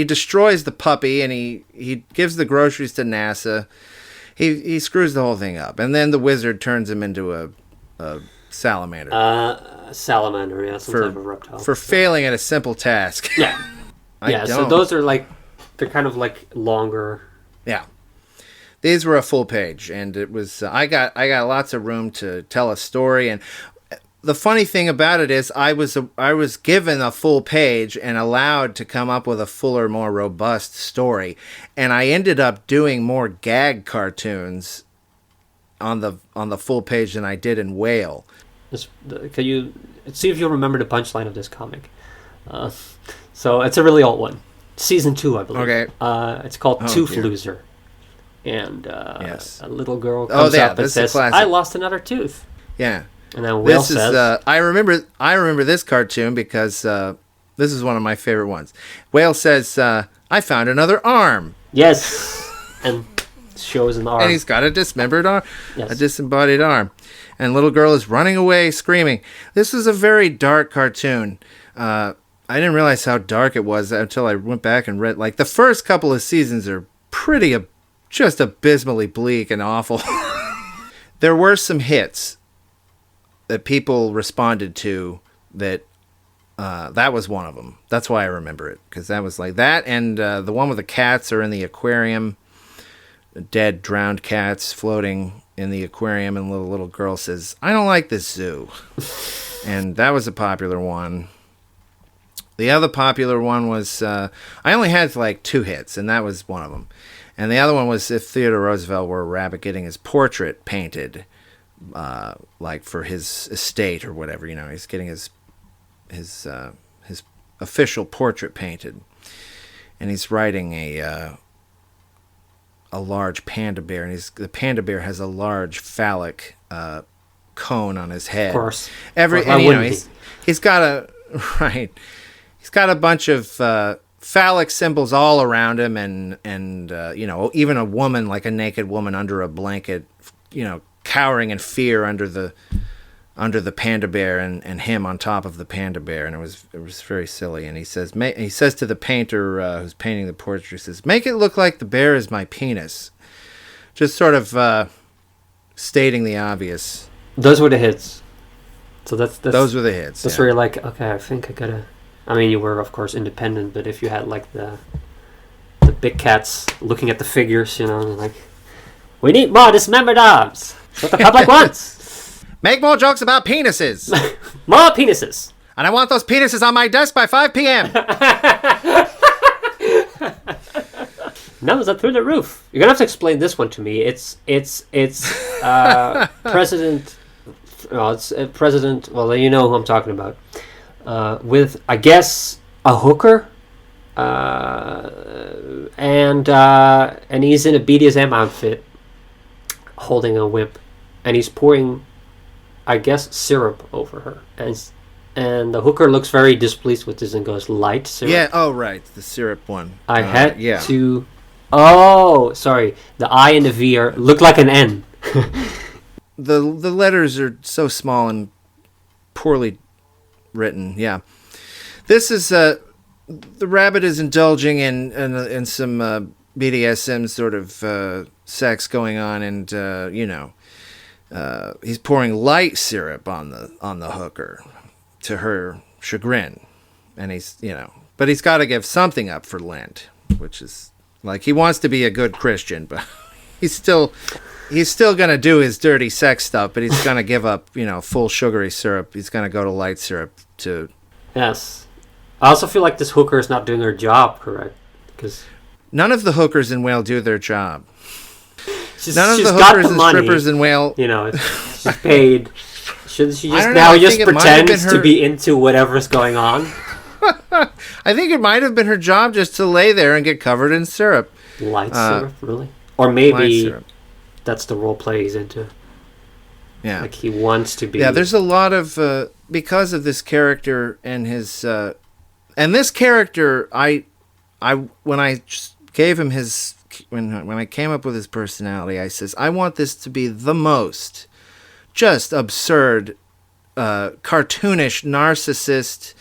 [SPEAKER 2] destroys the puppy, and he gives the groceries to NASA. He screws the whole thing up, and then the wizard turns him into a salamander.
[SPEAKER 3] Salamander, yeah, some type of reptile.
[SPEAKER 2] For failing at a simple task.
[SPEAKER 3] Yeah. So those are they're kind of like longer.
[SPEAKER 2] Yeah. These were a full page, and it was I got lots of room to tell a story. And the funny thing about it is I was given a full page and allowed to come up with a fuller, more robust story, and I ended up doing more gag cartoons on the full page than I did in Whale.
[SPEAKER 3] Can you see if you remember the punchline of this comic? So it's a really old one, season 2, I believe.
[SPEAKER 2] Okay.
[SPEAKER 3] It's called Tooth
[SPEAKER 2] dear.
[SPEAKER 3] Loser. And
[SPEAKER 2] yes.
[SPEAKER 3] A little girl comes up and says, "I lost another tooth."
[SPEAKER 2] Yeah.
[SPEAKER 3] And then Will says,
[SPEAKER 2] I remember this cartoon because this is one of my favorite ones. Whale says, "I found another arm."
[SPEAKER 3] Yes. And shows an arm.
[SPEAKER 2] And he's got a dismembered arm,
[SPEAKER 3] Yes.
[SPEAKER 2] a disembodied arm. And little girl is running away, screaming. This is a very dark cartoon. I didn't realize how dark it was until I went back and read. Like, the first couple of seasons are pretty just abysmally bleak and awful. There were some hits that people responded to that was one of them. That's why I remember it, because that was like that, and the one with the cats are in the aquarium, dead, drowned cats floating in the aquarium, and the little girl says, "I don't like this zoo." And that was a popular one. The other popular one was, I only had like 2 hits, and that was one of them. And the other one was If Theodore Roosevelt Were a Rabbit, getting his portrait painted, like for his estate or whatever. He's getting his official portrait painted, and he's riding a large panda bear, and the panda bear has a large phallic cone on his head.
[SPEAKER 3] Of course.
[SPEAKER 2] He's got a right. He's got a bunch of phallic symbols all around him, and even a woman, like a naked woman under a blanket, cowering in fear under the panda bear, and him on top of the panda bear, and it was very silly. And he says to the painter who's painting the portrait, he says, "Make it look like the bear is my penis," just sort of stating the obvious.
[SPEAKER 3] Those were the hits. So
[SPEAKER 2] those were the hits.
[SPEAKER 3] That's where you're like, okay, I think I gotta. I mean, you were, of course, independent, but if you had, like, the big cats looking at the figures, like, we need more dismembered arms. That's what the public wants.
[SPEAKER 2] Make more jokes about penises.
[SPEAKER 3] More penises.
[SPEAKER 2] And I want those penises on my desk by 5 p.m.
[SPEAKER 3] Numbers are through the roof. You're going to have to explain this one to me. It's President... Well, it's President... Well, you know who I'm talking about. With, I guess, a hooker, and he's in a BDSM outfit, holding a whip, and he's pouring, I guess, syrup over her, and the hooker looks very displeased with this and goes, "Light syrup."
[SPEAKER 2] Yeah. Oh, right, the syrup one.
[SPEAKER 3] I had to. Oh, sorry. The I and the V look like an N.
[SPEAKER 2] the letters are so small and poorly written. Yeah. This is the rabbit is indulging in some BDSM sort of sex going on, and he's pouring light syrup on the hooker to her chagrin, and but he's got to give something up for Lent, which is like he wants to be a good Christian, but he's still gonna do his dirty sex stuff, but he's gonna give up full sugary syrup. He's gonna go to light syrup to.
[SPEAKER 3] Yes. I also feel like this hooker is not doing her job correct, because
[SPEAKER 2] none of the hookers in Whale do their job.
[SPEAKER 3] None of the hookers and
[SPEAKER 2] strippers in Whale.
[SPEAKER 3] She's paid. Shouldn't she just pretend to be into whatever's going on?
[SPEAKER 2] I think it might have been her job just to lay there and get covered in syrup.
[SPEAKER 3] Light syrup, really? Or maybe that's the role play he's into.
[SPEAKER 2] Yeah.
[SPEAKER 3] Like he wants to be.
[SPEAKER 2] Yeah, there's a lot of because of this character and his and this character when I gave him his when I came up with his personality, I says I want this to be the most just absurd cartoonish narcissist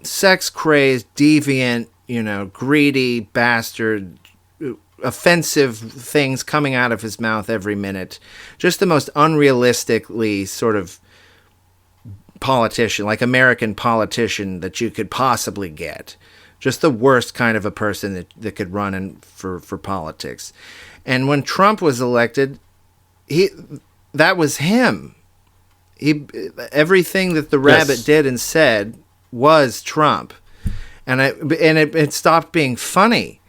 [SPEAKER 2] sex crazed deviant greedy bastard offensive things coming out of his mouth every minute, just the most unrealistically sort of politician, like American politician that you could possibly get. Just the worst kind of a person that could run for politics. And when Trump was elected, that was him. Everything that the rabbit did and said was Trump, and it stopped being funny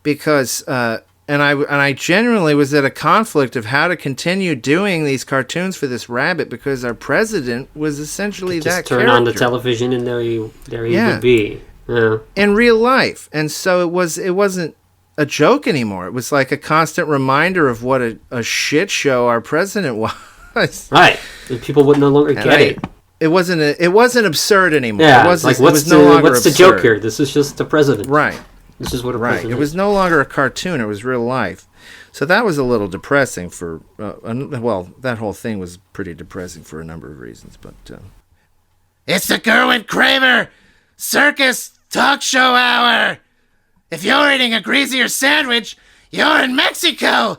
[SPEAKER 2] because and I genuinely was at a conflict of how to continue doing these cartoons for this rabbit, because our president was essentially that character. Just turn
[SPEAKER 3] on the television and there he would be. Yeah.
[SPEAKER 2] In real life. And so it wasn't a joke anymore. It was like a constant reminder of what a shit show our president was.
[SPEAKER 3] Right. And people would no longer get it.
[SPEAKER 2] It wasn't absurd anymore.
[SPEAKER 3] Yeah.
[SPEAKER 2] It was no longer
[SPEAKER 3] what's
[SPEAKER 2] absurd.
[SPEAKER 3] the joke here? This is just the president.
[SPEAKER 2] Right.
[SPEAKER 3] This is what a president is.
[SPEAKER 2] It was no longer a cartoon. It was real life. So that was a little depressing for that whole thing was pretty depressing for a number of reasons, but it's the Gerwin Kramer Circus Talk Show Hour. If you're eating a greasier sandwich, you're in Mexico.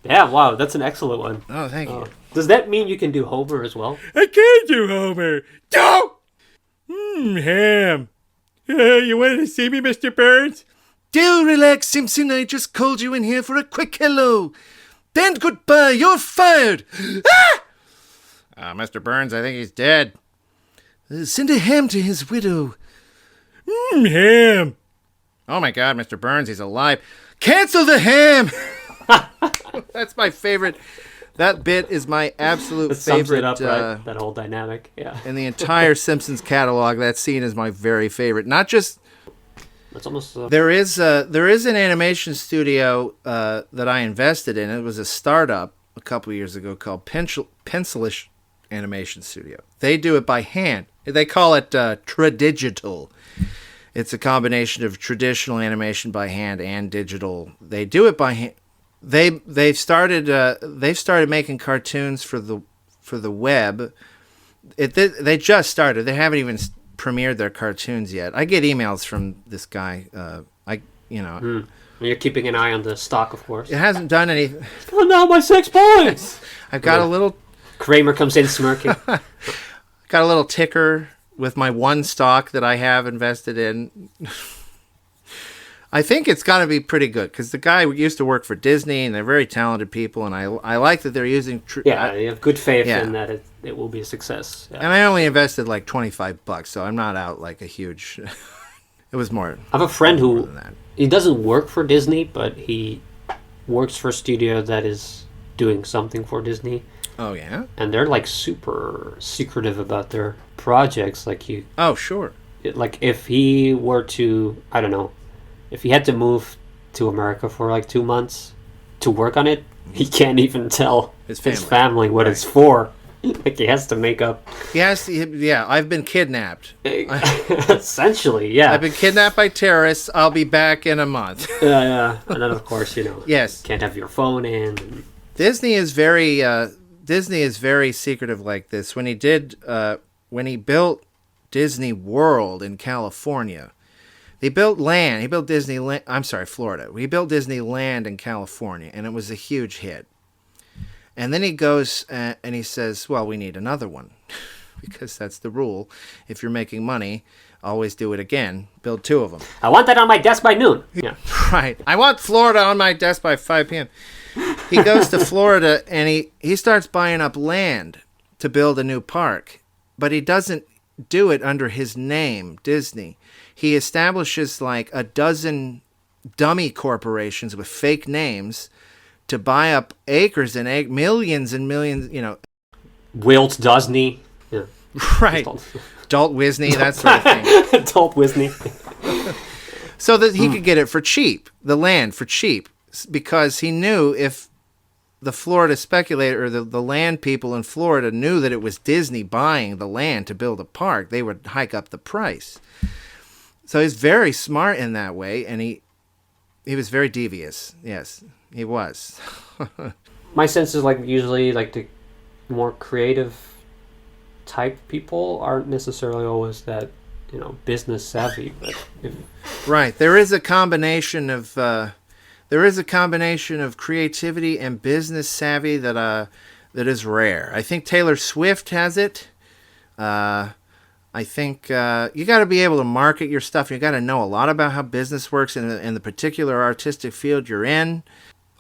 [SPEAKER 3] Yeah, wow, that's an excellent one.
[SPEAKER 2] Oh, thank you.
[SPEAKER 3] Does that mean you can do Homer as well?
[SPEAKER 1] I can do Homer. Don't! Ham. You wanted to see me, Mr. Burns?
[SPEAKER 2] Do relax, Simpson. I just called you in here for a quick hello. Then goodbye. You're fired. Mr. Burns, I think he's dead. Send a ham to his widow.
[SPEAKER 1] Ham.
[SPEAKER 2] Oh my God, Mr. Burns, he's alive. Cancel the ham. That's my favorite. That bit is my absolute favorite.
[SPEAKER 3] Sums it up, right? That whole dynamic, yeah.
[SPEAKER 2] In the entire Simpsons catalog, that scene is my very favorite. Not just.
[SPEAKER 3] That's almost.
[SPEAKER 2] There is an animation studio that I invested in. It was a startup a couple years ago called Pencilish Animation Studio. They do it by hand. They call it tradigital. It's a combination of traditional animation by hand and digital. They do it by hand. They've started making cartoons for the web. They just started. They haven't even premiered their cartoons yet. I get emails from this guy.
[SPEAKER 3] You're keeping an eye on the stock, of course.
[SPEAKER 2] It hasn't done anything.
[SPEAKER 3] Oh no, my 6 points.
[SPEAKER 2] I've got a little.
[SPEAKER 3] Kramer comes in smirking.
[SPEAKER 2] Got a little ticker with my one stock that I have invested in. I think it's got to be pretty good because the guy used to work for Disney, and they're very talented people, and I like that they're using.
[SPEAKER 3] You have good faith in that it will be a success. Yeah.
[SPEAKER 2] And I only invested like $25, so I'm not out like a huge. It was more.
[SPEAKER 3] I have a friend who he doesn't work for Disney, but he works for a studio that is doing something for Disney.
[SPEAKER 2] Oh yeah.
[SPEAKER 3] And they're like super secretive about their projects. Like you.
[SPEAKER 2] Oh sure.
[SPEAKER 3] Like if he were to, I don't know. If he had to move to America for like 2 months to work on it, he can't even tell his family what it's for. Like he has to make up.
[SPEAKER 2] Yes, yeah, I've been kidnapped.
[SPEAKER 3] Essentially, yeah.
[SPEAKER 2] I've been kidnapped by terrorists. I'll be back in a month.
[SPEAKER 3] Yeah. And then, of course,
[SPEAKER 2] Yes.
[SPEAKER 3] can't have your phone in. And...
[SPEAKER 2] Disney is very secretive like this. When he built Disney World in California, he built land. He built Disneyland. I'm sorry, Florida. He built Disneyland in California, and it was a huge hit. And then he goes and he says, well, we need another one because that's the rule. If you're making money, always do it again. Build 2 of them.
[SPEAKER 3] I want that on my desk by noon. Yeah.
[SPEAKER 2] Right. I want Florida on my desk by 5 p.m. He goes to Florida and he starts buying up land to build a new park. But he doesn't do it under his name, Disney. He establishes like a dozen dummy corporations with fake names to buy up acres and millions and millions,
[SPEAKER 3] Wilt Disney. Yeah.
[SPEAKER 2] Right. Dalt Wisney, that sort of thing.
[SPEAKER 3] Dalt Wisney.
[SPEAKER 2] So that he could get it for cheap, the land for cheap, because he knew if the Florida speculator or the land people in Florida knew that it was Disney buying the land to build a park, they would hike up the price. So he's very smart in that way, and he was very devious. Yes, he was.
[SPEAKER 3] My sense is usually the more creative type people aren't necessarily always that business savvy, but
[SPEAKER 2] right. There is a combination of creativity and business savvy that is rare. I think Taylor Swift has it. I think you got to be able to market your stuff. You got to know a lot about how business works in the particular artistic field you're in.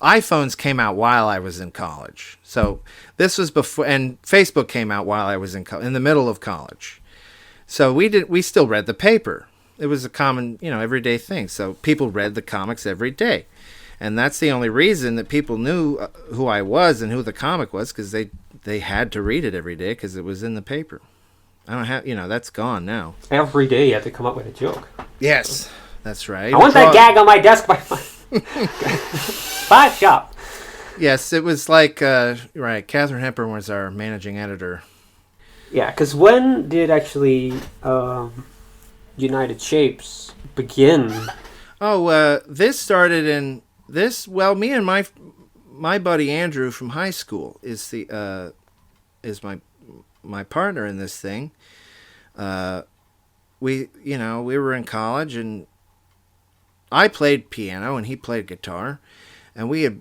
[SPEAKER 2] iPhones came out while I was in college, so this was before, and Facebook came out while I was in the middle of college. So we still read the paper. It was a common, everyday thing. So people read the comics every day. And that's the only reason that people knew who I was and who the comic was, because they had to read it every day because it was in the paper. I don't have, that's gone now.
[SPEAKER 3] Every day you have to come up with a joke.
[SPEAKER 2] Yes, that's right.
[SPEAKER 3] I want that gag on my desk by 5 shop.
[SPEAKER 2] Yes, it was like, right, Katharine Hepburn was our managing editor.
[SPEAKER 3] Yeah, because when did actually United Shapes begin? Oh,
[SPEAKER 2] this started in me and my buddy Andrew from high school is my partner in this thing. We were in college, and I played piano and he played guitar, and we had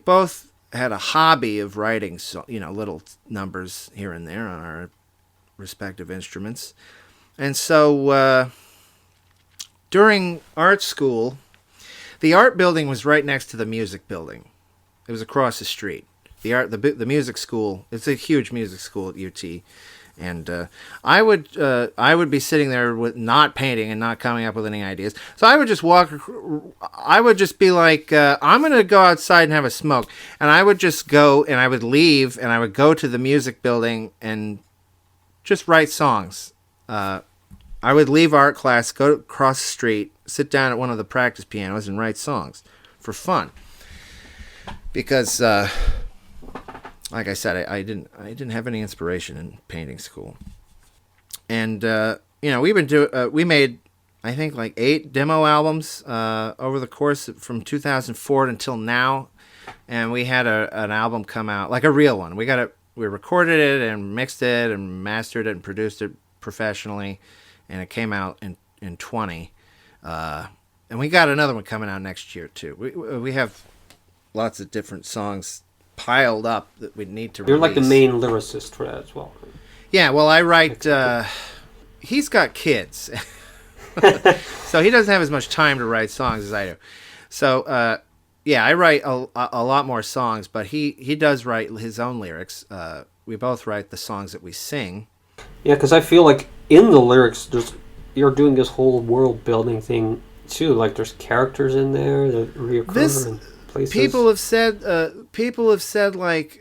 [SPEAKER 2] both had a hobby of writing, little numbers here and there on our respective instruments. And so during art school, the art building was right next to the music building. It was across the street. The music school, it's a huge music school at UT. And I would be sitting there with not painting and not coming up with any ideas. So I would just I would just be like, I'm going to go outside and have a smoke. And I would just go and I would leave and I would go to the music building and just write songs. I would leave art class, go across the street, sit down at one of the practice pianos and write songs for fun. Because like I said, I didn't have any inspiration in painting school, and we made I think like 8 demo albums over the course from 2004 until now, and we had an album come out, like a real one. We recorded it and mixed it and mastered it and produced it professionally, and it came out in 20, and we got another one coming out next year too. We have lots of different songs piled up that we need to release.
[SPEAKER 3] You're like the main lyricist for that as well.
[SPEAKER 2] Yeah, well, I write, he's got kids, so he doesn't have as much time to write songs as I do. So, yeah, I write a lot more songs, but he does write his own lyrics. We both write the songs that we sing.
[SPEAKER 3] Yeah, because I feel like in the lyrics, you're doing this whole world building thing too. Like there's characters in there that reoccur and places.
[SPEAKER 2] People have said like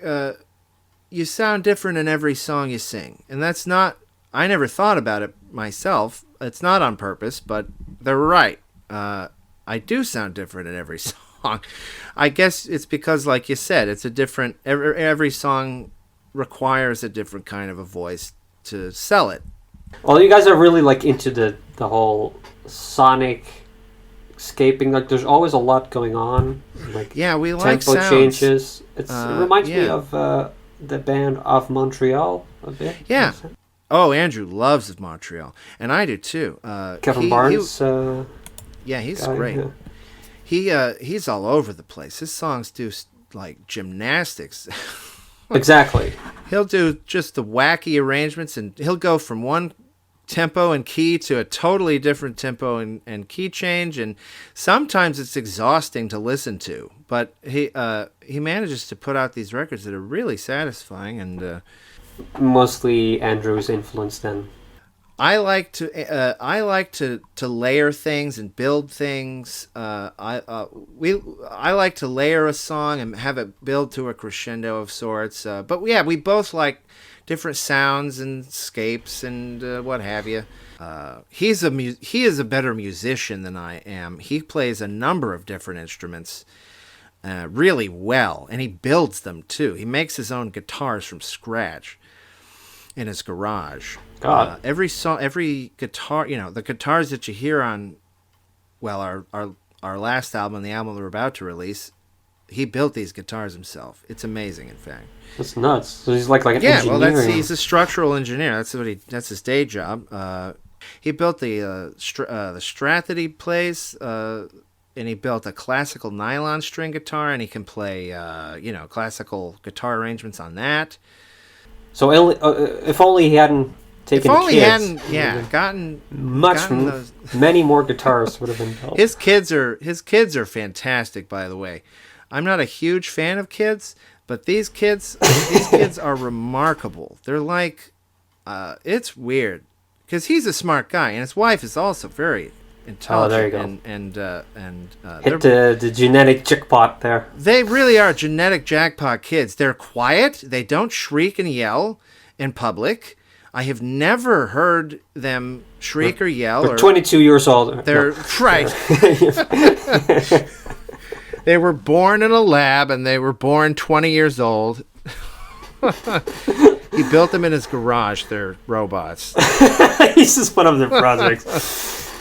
[SPEAKER 2] you sound different in every song you sing, and that's not. I never thought about it myself. It's not on purpose, but they're right. I do sound different in every song. I guess it's because, like you said, it's a different. Every song requires a different kind of a voice to sell it.
[SPEAKER 3] Well, you guys are really like into the whole sonic scaping. Like, there's always a lot going on. Like,
[SPEAKER 2] Yeah, we like
[SPEAKER 3] tempo
[SPEAKER 2] sounds.
[SPEAKER 3] changes. It reminds me
[SPEAKER 2] yeah.
[SPEAKER 3] of the band of Montreal a bit.
[SPEAKER 2] Yeah. Oh, Andrew loves Montreal, and I do too.
[SPEAKER 3] Kevin Barnes.
[SPEAKER 2] Yeah, he's
[SPEAKER 3] guy,
[SPEAKER 2] great.
[SPEAKER 3] yeah.
[SPEAKER 2] He's all over the place. His songs do like gymnastics.
[SPEAKER 3] Exactly.
[SPEAKER 2] He'll do just the wacky arrangements, and he'll go from one tempo and key to a totally different tempo and key change, and sometimes it's exhausting to listen to. But he manages to put out these records that are really satisfying, and
[SPEAKER 3] Mostly Andrew's influence then.
[SPEAKER 2] I like to layer things and build things. I like to layer a song and have it build to a crescendo of sorts. But yeah, we both like different sounds and scapes and what have you. He is a better musician than I am. He plays a number of different instruments really well, and he builds them too. He makes his own guitars from scratch in his garage.
[SPEAKER 3] God.
[SPEAKER 2] Every guitar, the guitars that you hear on, well, our last album, the album we're about to release, he built these guitars himself. It's amazing, in fact.
[SPEAKER 3] That's nuts. So he's like an
[SPEAKER 2] Yeah, well,
[SPEAKER 3] engineering.
[SPEAKER 2] he's a structural engineer. That's his day job. He built the Strat that he plays, and he built a classical nylon string guitar, and he can play, classical guitar arrangements on that.
[SPEAKER 3] So if only he hadn't taken
[SPEAKER 2] If only
[SPEAKER 3] kids,
[SPEAKER 2] he hadn't, gotten
[SPEAKER 3] many more guitars would have been built.
[SPEAKER 2] His kids are fantastic, by the way. I'm not a huge fan of kids, but these kids are remarkable. They're like, it's weird, because he's a smart guy, and his wife is also very intelligent.
[SPEAKER 3] Oh, there you go.
[SPEAKER 2] And
[SPEAKER 3] Hit the genetic jackpot there.
[SPEAKER 2] they really are genetic jackpot kids. They're quiet. They don't shriek and yell in public. I have never heard them shriek or yell.
[SPEAKER 3] They're 22 years old.
[SPEAKER 2] They're right. They were born in a lab, and they were born 20 years old. He built them in his garage. They're robots.
[SPEAKER 3] This is one of their projects.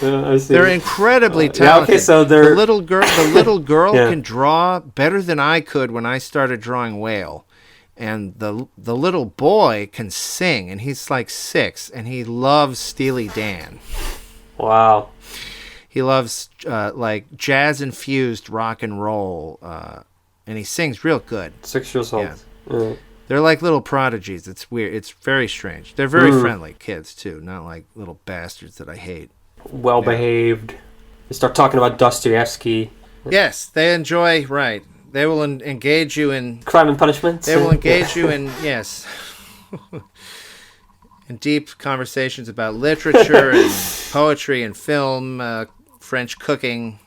[SPEAKER 3] I see.
[SPEAKER 2] They're incredibly talented.
[SPEAKER 3] Yeah, okay, so they're...
[SPEAKER 2] The little girl
[SPEAKER 3] Yeah.
[SPEAKER 2] can draw better than I could when I started drawing whale. And the little boy can sing, and he's like 6, and he loves Steely Dan.
[SPEAKER 3] Wow.
[SPEAKER 2] He loves like jazz-infused rock and roll, and he sings real good.
[SPEAKER 3] 6 years old.
[SPEAKER 2] Yeah. They're like little prodigies. It's weird. It's very strange. They're very friendly kids, too, not like little bastards that I hate.
[SPEAKER 3] Well behaved. They start talking about Dostoevsky.
[SPEAKER 2] Yes, they enjoy, right. They will engage you in...
[SPEAKER 3] Crime and Punishment.
[SPEAKER 2] They will engage you in, yes, in deep conversations about literature and poetry and film, French cooking.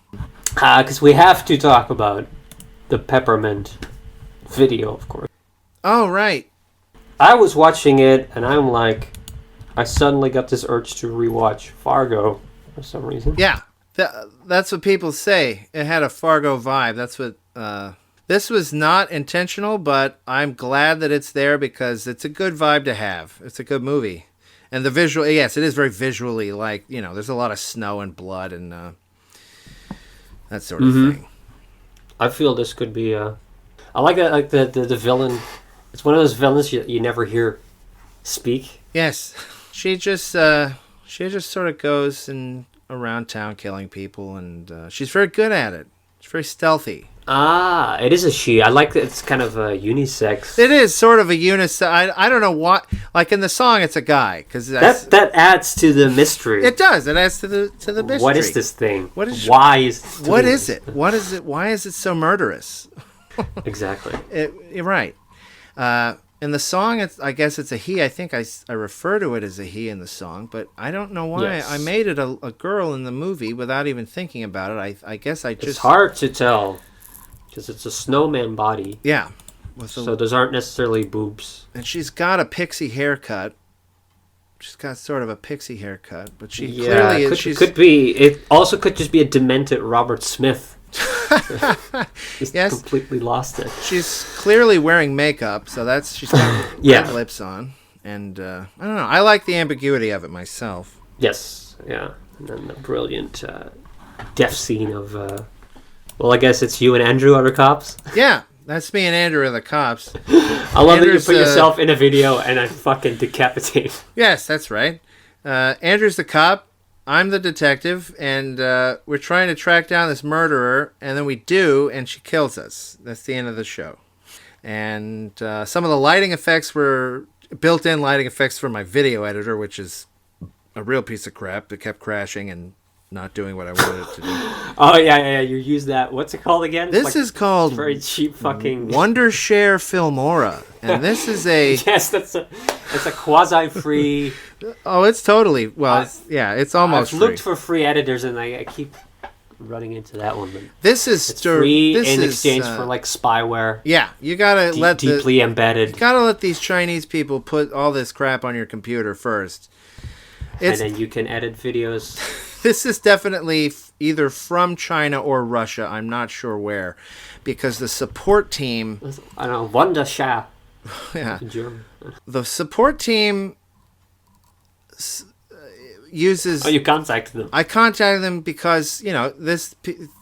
[SPEAKER 3] Because we have to talk about the Peppermint video, of course.
[SPEAKER 2] Oh, right.
[SPEAKER 3] I was watching it, and I'm like... I suddenly got this urge to rewatch Fargo for some reason.
[SPEAKER 2] Yeah, that's what people say. It had a Fargo vibe. That's what... this was not intentional, but I'm glad that it's there because it's a good vibe to have. It's a good movie. And the visual... Yes, it is very visually like, there's a lot of snow and blood and that sort of thing.
[SPEAKER 3] I feel this could be... I like that, like the villain. It's one of those villains you never hear speak.
[SPEAKER 2] Yes. She just sort of goes around town killing people, and she's very good at it. She's very stealthy.
[SPEAKER 3] Ah, it is a she. I like that it's kind of a unisex.
[SPEAKER 2] It is sort of a unisex. I don't know what. Like in the song, it's a guy because
[SPEAKER 3] that adds to the mystery.
[SPEAKER 2] It does. It adds to the mystery.
[SPEAKER 3] What is this thing?
[SPEAKER 2] What is?
[SPEAKER 3] Why is?
[SPEAKER 2] What is it? What is it? Why is it so murderous?
[SPEAKER 3] Exactly.
[SPEAKER 2] You're right. In the song, I guess it's a he. I think I refer to it as a he in the song, but I don't know why
[SPEAKER 3] Yes.
[SPEAKER 2] I made it a girl in the movie without even thinking about it. I guess I just...
[SPEAKER 3] It's hard to tell because it's a snowman body.
[SPEAKER 2] Yeah.
[SPEAKER 3] So those aren't necessarily boobs.
[SPEAKER 2] And she's got a pixie haircut. She's got sort of a pixie haircut, but she clearly is.
[SPEAKER 3] Could be. It also could just be a demented Robert Smith Just
[SPEAKER 2] Yes.
[SPEAKER 3] completely lost it.
[SPEAKER 2] She's clearly wearing makeup, so she's got
[SPEAKER 3] Yeah.
[SPEAKER 2] red lips on. And I don't know. I like the ambiguity of it myself.
[SPEAKER 3] Yes, yeah. And then the brilliant death scene of, well, I guess it's you and Andrew are the cops.
[SPEAKER 2] Yeah, that's me and Andrew are the cops.
[SPEAKER 3] I love
[SPEAKER 2] Andrew's,
[SPEAKER 3] that you put yourself in a video and I fucking decapitate.
[SPEAKER 2] Yes, that's right. Andrew's the cop. I'm the detective, and we're trying to track down this murderer, and then we do, and she kills us. That's the end of the show. And some of the lighting effects were built-in lighting effects for my video editor, which is a real piece of crap that kept crashing and not doing what I wanted it to do.
[SPEAKER 3] Oh, yeah. You use that. What's it called again? It's
[SPEAKER 2] This is called
[SPEAKER 3] very cheap fucking...
[SPEAKER 2] Wondershare Filmora, and this is a...
[SPEAKER 3] Yes, it's a quasi-free...
[SPEAKER 2] Oh, it's totally... Well, it's almost
[SPEAKER 3] I've looked
[SPEAKER 2] free.
[SPEAKER 3] for free editors, and I keep running into that one. But
[SPEAKER 2] This is...
[SPEAKER 3] it's free
[SPEAKER 2] this
[SPEAKER 3] in
[SPEAKER 2] is,
[SPEAKER 3] exchange for, like, spyware.
[SPEAKER 2] Yeah, you gotta let
[SPEAKER 3] deeply embedded.
[SPEAKER 2] You gotta let these Chinese people put all this crap on your computer first.
[SPEAKER 3] And then you can edit videos.
[SPEAKER 2] This is definitely either from China or Russia. I'm not sure where, because the support team.
[SPEAKER 3] I don't know, Wondercrap.
[SPEAKER 2] Yeah,
[SPEAKER 3] In German.
[SPEAKER 2] the support team uses.
[SPEAKER 3] Oh, you contacted them.
[SPEAKER 2] I contacted them because this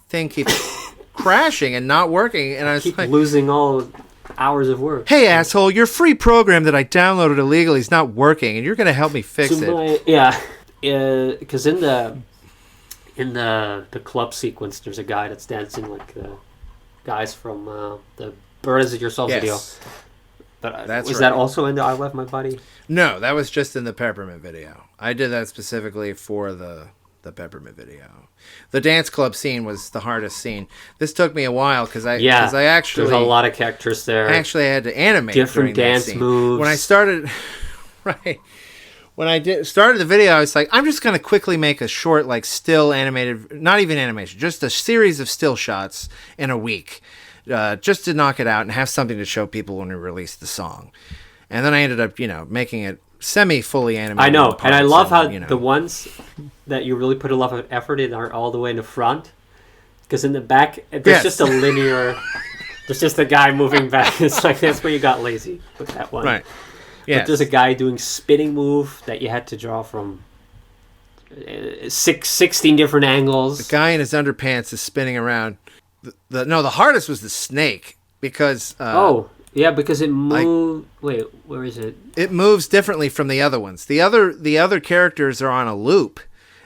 [SPEAKER 2] thing keeps crashing and not working, and I was
[SPEAKER 3] Keep
[SPEAKER 2] like,
[SPEAKER 3] losing all hours of work.
[SPEAKER 2] "Hey, asshole! Your free program that I downloaded illegally is not working, and you're going to help me fix it."
[SPEAKER 3] Because in the club sequence, there's a guy that's dancing like the guys from the Birds It Yourself video. But
[SPEAKER 2] That's
[SPEAKER 3] was
[SPEAKER 2] right.
[SPEAKER 3] that also in the I Left My Body?
[SPEAKER 2] No, that was just in the Peppermint video. I did that specifically for the Peppermint video. The dance club scene was the hardest scene. This took me a while because I actually
[SPEAKER 3] there's a lot of characters there.
[SPEAKER 2] I actually had to animate
[SPEAKER 3] Different
[SPEAKER 2] during that
[SPEAKER 3] dance
[SPEAKER 2] scene.
[SPEAKER 3] moves.
[SPEAKER 2] When I started, right. When I started the video, I was like, I'm just going to quickly make a short, like, still animated, not even animation, just a series of still shots in a week, just to knock it out and have something to show people when we release the song. And then I ended up, making it semi-fully animated.
[SPEAKER 3] I know, and I love how
[SPEAKER 2] and,
[SPEAKER 3] the ones that you really put a lot of effort in are all the way in the front. Because in the back, there's just a linear... There's just a guy moving back. It's like, that's where you got lazy with that one.
[SPEAKER 2] Right.
[SPEAKER 3] But
[SPEAKER 2] Yes.
[SPEAKER 3] there's a guy doing spinning move that you had to draw from 16 different angles.
[SPEAKER 2] The guy in his underpants is spinning around. The hardest was the snake because
[SPEAKER 3] because it moved. Wait, where is it?
[SPEAKER 2] it moves differently from the other ones. The other characters are on a loop,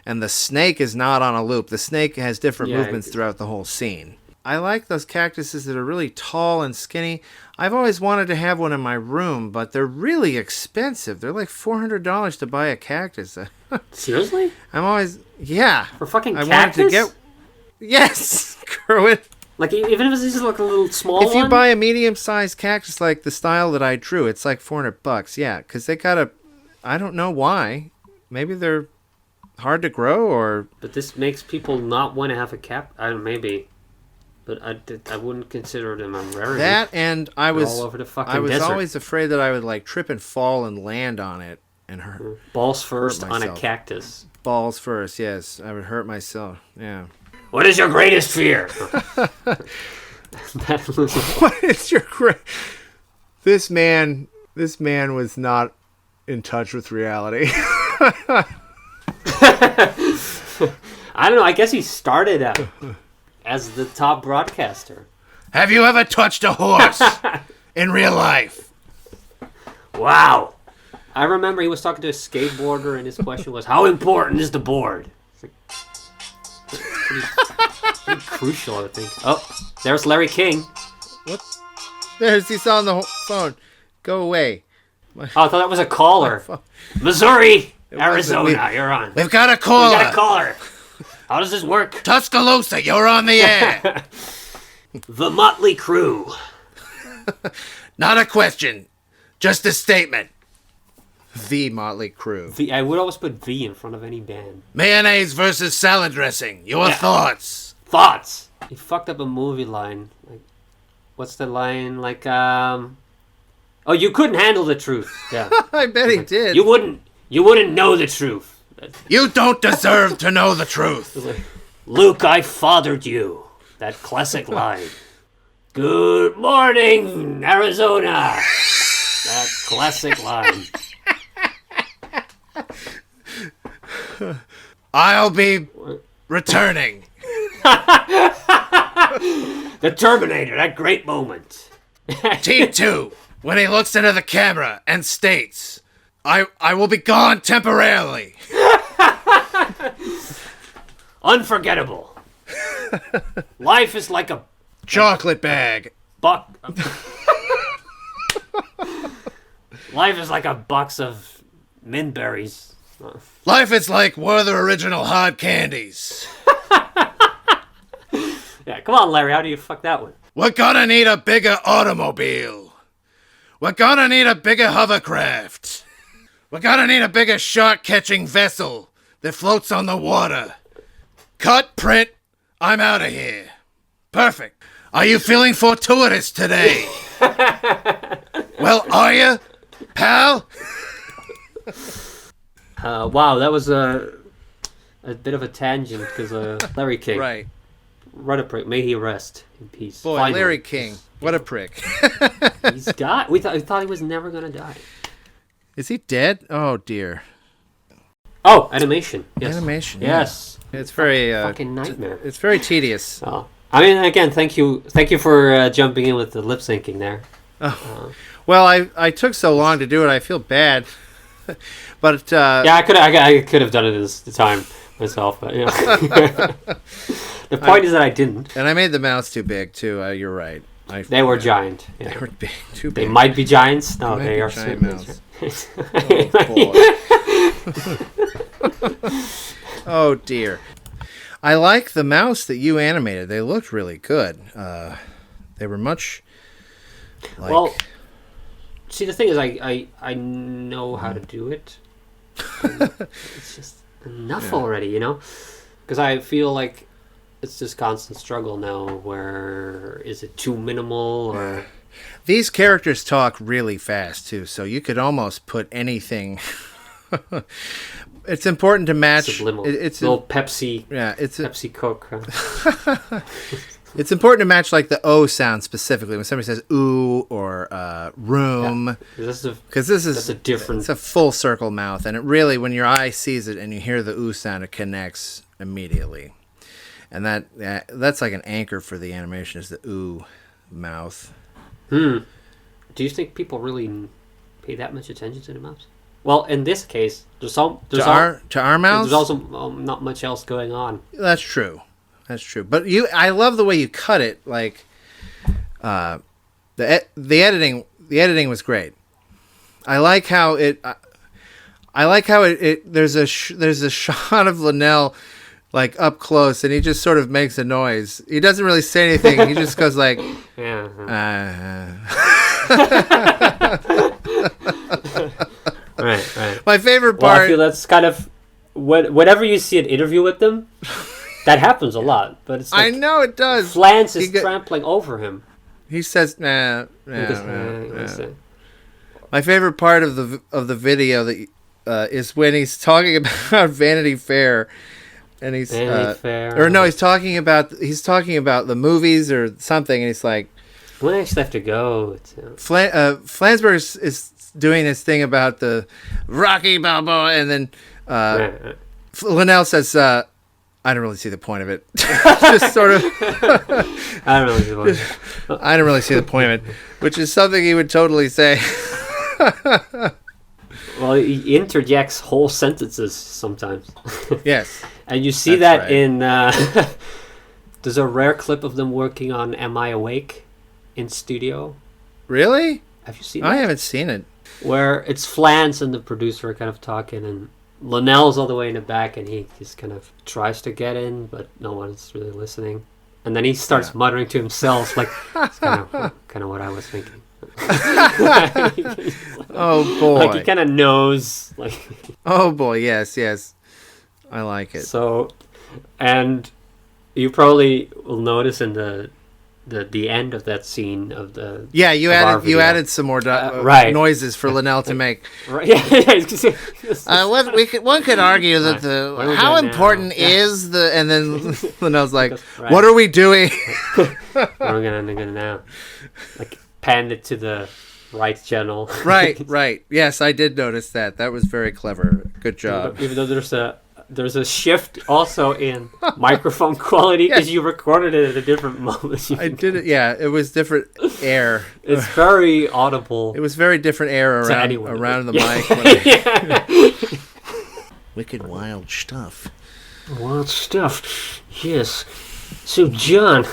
[SPEAKER 2] and the snake is not on a loop. The snake has different movements throughout the whole scene. I like those cactuses that are really tall and skinny. I've always wanted to have one in my room, but they're really expensive. They're like $400 to buy a cactus.
[SPEAKER 3] Seriously?
[SPEAKER 2] I'm always for
[SPEAKER 3] fucking
[SPEAKER 2] I
[SPEAKER 3] cactus?
[SPEAKER 2] wanted to get yes, Kerwin.
[SPEAKER 3] Like, even if it's just like a little small
[SPEAKER 2] If you
[SPEAKER 3] one?
[SPEAKER 2] buy a medium-sized cactus like the style that I drew, it's like $400. Yeah, because they got I don't know why. Maybe they're hard to grow, or
[SPEAKER 3] But this makes people not want to have a cap. I don't know, maybe. But I wouldn't consider them a rarity.
[SPEAKER 2] that. And I was
[SPEAKER 3] all over the fucking
[SPEAKER 2] I was
[SPEAKER 3] desert.
[SPEAKER 2] always afraid that I would like trip and fall and land on it and hurt
[SPEAKER 3] Balls first on a
[SPEAKER 2] myself.
[SPEAKER 3] cactus.
[SPEAKER 2] balls first. Yes, I would hurt myself. Yeah.
[SPEAKER 3] What is your greatest fear?
[SPEAKER 2] What is your This man was not in touch with reality.
[SPEAKER 3] I don't know. I guess he started out as the top broadcaster.
[SPEAKER 2] Have you ever touched a horse in real life?
[SPEAKER 3] Wow. I remember he was talking to a skateboarder, and his question was, "How important is the board?" It's like, pretty crucial, I would think. Oh, there's Larry King.
[SPEAKER 2] What? He's on the phone. Go away.
[SPEAKER 3] Oh, I thought that was a caller. Missouri, Arizona,
[SPEAKER 2] wasn't.
[SPEAKER 3] you're on.
[SPEAKER 2] We've got a
[SPEAKER 3] We
[SPEAKER 2] caller.
[SPEAKER 3] got a caller. How does this work?
[SPEAKER 2] Tuscaloosa, you're on the air.
[SPEAKER 3] The Motley Crew.
[SPEAKER 2] Not a question, just a statement. The Motley Crew.
[SPEAKER 3] I would always put V in front of any band.
[SPEAKER 2] Mayonnaise versus salad dressing. Your thoughts?
[SPEAKER 3] Thoughts. He fucked up a movie line. Like, what's the line? Like, oh, you couldn't handle the truth. Yeah.
[SPEAKER 2] I bet he did.
[SPEAKER 3] You wouldn't know the truth.
[SPEAKER 2] You don't deserve to know the truth.
[SPEAKER 3] Luke, I fathered you. That classic line. Good morning, Arizona. That classic line.
[SPEAKER 2] I'll be returning.
[SPEAKER 3] The Terminator, that great moment.
[SPEAKER 2] T2, when he looks into the camera and states, I will be gone temporarily.
[SPEAKER 3] Unforgettable. Life is like a
[SPEAKER 2] chocolate bag.
[SPEAKER 3] Life is like a box of mint berries.
[SPEAKER 2] Life is like one of the original hard candies.
[SPEAKER 3] Yeah, come on, Larry. How do you fuck that one?
[SPEAKER 2] We're gonna need a bigger automobile. We're gonna need a bigger hovercraft. We're gonna need a bigger shark-catching vessel that floats on the water. Cut, print. I'm out of here. Perfect. Are you feeling fortuitous today? Well, are you, pal?
[SPEAKER 3] Wow, that was a bit of a tangent because Larry King.
[SPEAKER 2] Right.
[SPEAKER 3] What a prick. May he rest in peace.
[SPEAKER 2] Boy,
[SPEAKER 3] Finally.
[SPEAKER 2] Larry King. What a prick.
[SPEAKER 3] He's got. We thought he was never gonna die.
[SPEAKER 2] Is he dead? Oh, dear.
[SPEAKER 3] Oh, animation. Yes.
[SPEAKER 2] Animation.
[SPEAKER 3] Yes.
[SPEAKER 2] Yeah. It's very
[SPEAKER 3] Fucking nightmare.
[SPEAKER 2] It's very tedious.
[SPEAKER 3] Oh. I mean, again, thank you for jumping in with the lip syncing there.
[SPEAKER 2] Oh. Well, I took so long to do it. I feel bad. But
[SPEAKER 3] yeah, I could have done it this the time myself, but you know. The point is that I didn't.
[SPEAKER 2] And I made the mouths too big too. You're right.
[SPEAKER 3] They were giant. Yeah.
[SPEAKER 2] They were big, too big.
[SPEAKER 3] They might be giants. No, they are
[SPEAKER 2] giant
[SPEAKER 3] mouths.
[SPEAKER 2] Oh dear. I like the mouse that you animated. They looked really good. They were much like...
[SPEAKER 3] Well, see, the thing is, I know how to do it. It's just enough already, you know? Because I feel like it's this constant struggle now where is it too minimal or...
[SPEAKER 2] These characters talk really fast, too, so you could almost put anything... It's important to match...
[SPEAKER 3] It's a little Pepsi...
[SPEAKER 2] Yeah, it's
[SPEAKER 3] Pepsi Coke.
[SPEAKER 2] It's important to match like the O sound specifically when somebody says ooh or room, because this is
[SPEAKER 3] a different.
[SPEAKER 2] It's a full circle mouth, and it really, when your eye sees it and you hear the ooh sound, it connects immediately, and that's like an anchor for the animation is the ooh mouth.
[SPEAKER 3] Do you think people really pay that much attention to the mouths? Well, in this case, to our mouths,
[SPEAKER 2] there's
[SPEAKER 3] also not much else going on.
[SPEAKER 2] That's true. That's true. But I love the way you cut it. Like, the editing was great. I like how it. There's a shot of Linnell, like up close, and he just sort of makes a noise. He doesn't really say anything. He just goes like,
[SPEAKER 3] Right.
[SPEAKER 2] My favorite part.
[SPEAKER 3] Well, I feel that's kind of whenever you see an interview with them. That happens a lot, but it's like
[SPEAKER 2] I know it does.
[SPEAKER 3] Flans is trampling over him.
[SPEAKER 2] He says, My favorite part of the video that is when he's talking about Vanity Fair, and he's he's talking about the movies or something, and he's like,
[SPEAKER 3] when I actually have to go.
[SPEAKER 2] Flansburgh is doing this thing about the Rocky Balboa, and then Linnell says. I don't really see the point of it. Just sort of.
[SPEAKER 3] I don't really see the point of it.
[SPEAKER 2] I don't really see the point of it, which is something he would totally say.
[SPEAKER 3] Well, he interjects whole sentences sometimes.
[SPEAKER 2] Yes.
[SPEAKER 3] And you see that in... there's a rare clip of them working on Am I Awake in studio.
[SPEAKER 2] Really?
[SPEAKER 3] Have you seen that?
[SPEAKER 2] I haven't seen it.
[SPEAKER 3] Where it's Flans and the producer kind of talking, and Linnell's all the way in the back, and he just kind of tries to get in, but no one's really listening. And then he starts muttering to himself, like, it's kind of what I was thinking.
[SPEAKER 2] Oh boy!
[SPEAKER 3] Like he kind of knows, like.
[SPEAKER 2] Oh boy! Yes, I like it.
[SPEAKER 3] So, and you probably will notice in the the end of that scene of the
[SPEAKER 2] Yeah, you
[SPEAKER 3] of our
[SPEAKER 2] added
[SPEAKER 3] video.
[SPEAKER 2] added some more
[SPEAKER 3] right.
[SPEAKER 2] noises for Linnell to make.
[SPEAKER 3] Right. Yeah.
[SPEAKER 2] One could argue that
[SPEAKER 3] What do we
[SPEAKER 2] how
[SPEAKER 3] got now?
[SPEAKER 2] important is the, and then Linnell's like,
[SPEAKER 3] Right.
[SPEAKER 2] what are we doing?
[SPEAKER 3] What am I gonna now? Like pan it to the right channel.
[SPEAKER 2] Right. Yes, I did notice that. That was very clever. Good job.
[SPEAKER 3] Even though there's a shift also in microphone quality because you recorded it at a different moment.
[SPEAKER 2] I did it. Yeah, it was different air.
[SPEAKER 3] It's very audible.
[SPEAKER 2] It was very different air around the mic.
[SPEAKER 3] Yeah.
[SPEAKER 2] Wicked wild stuff.
[SPEAKER 3] Wild stuff. Yes. So John.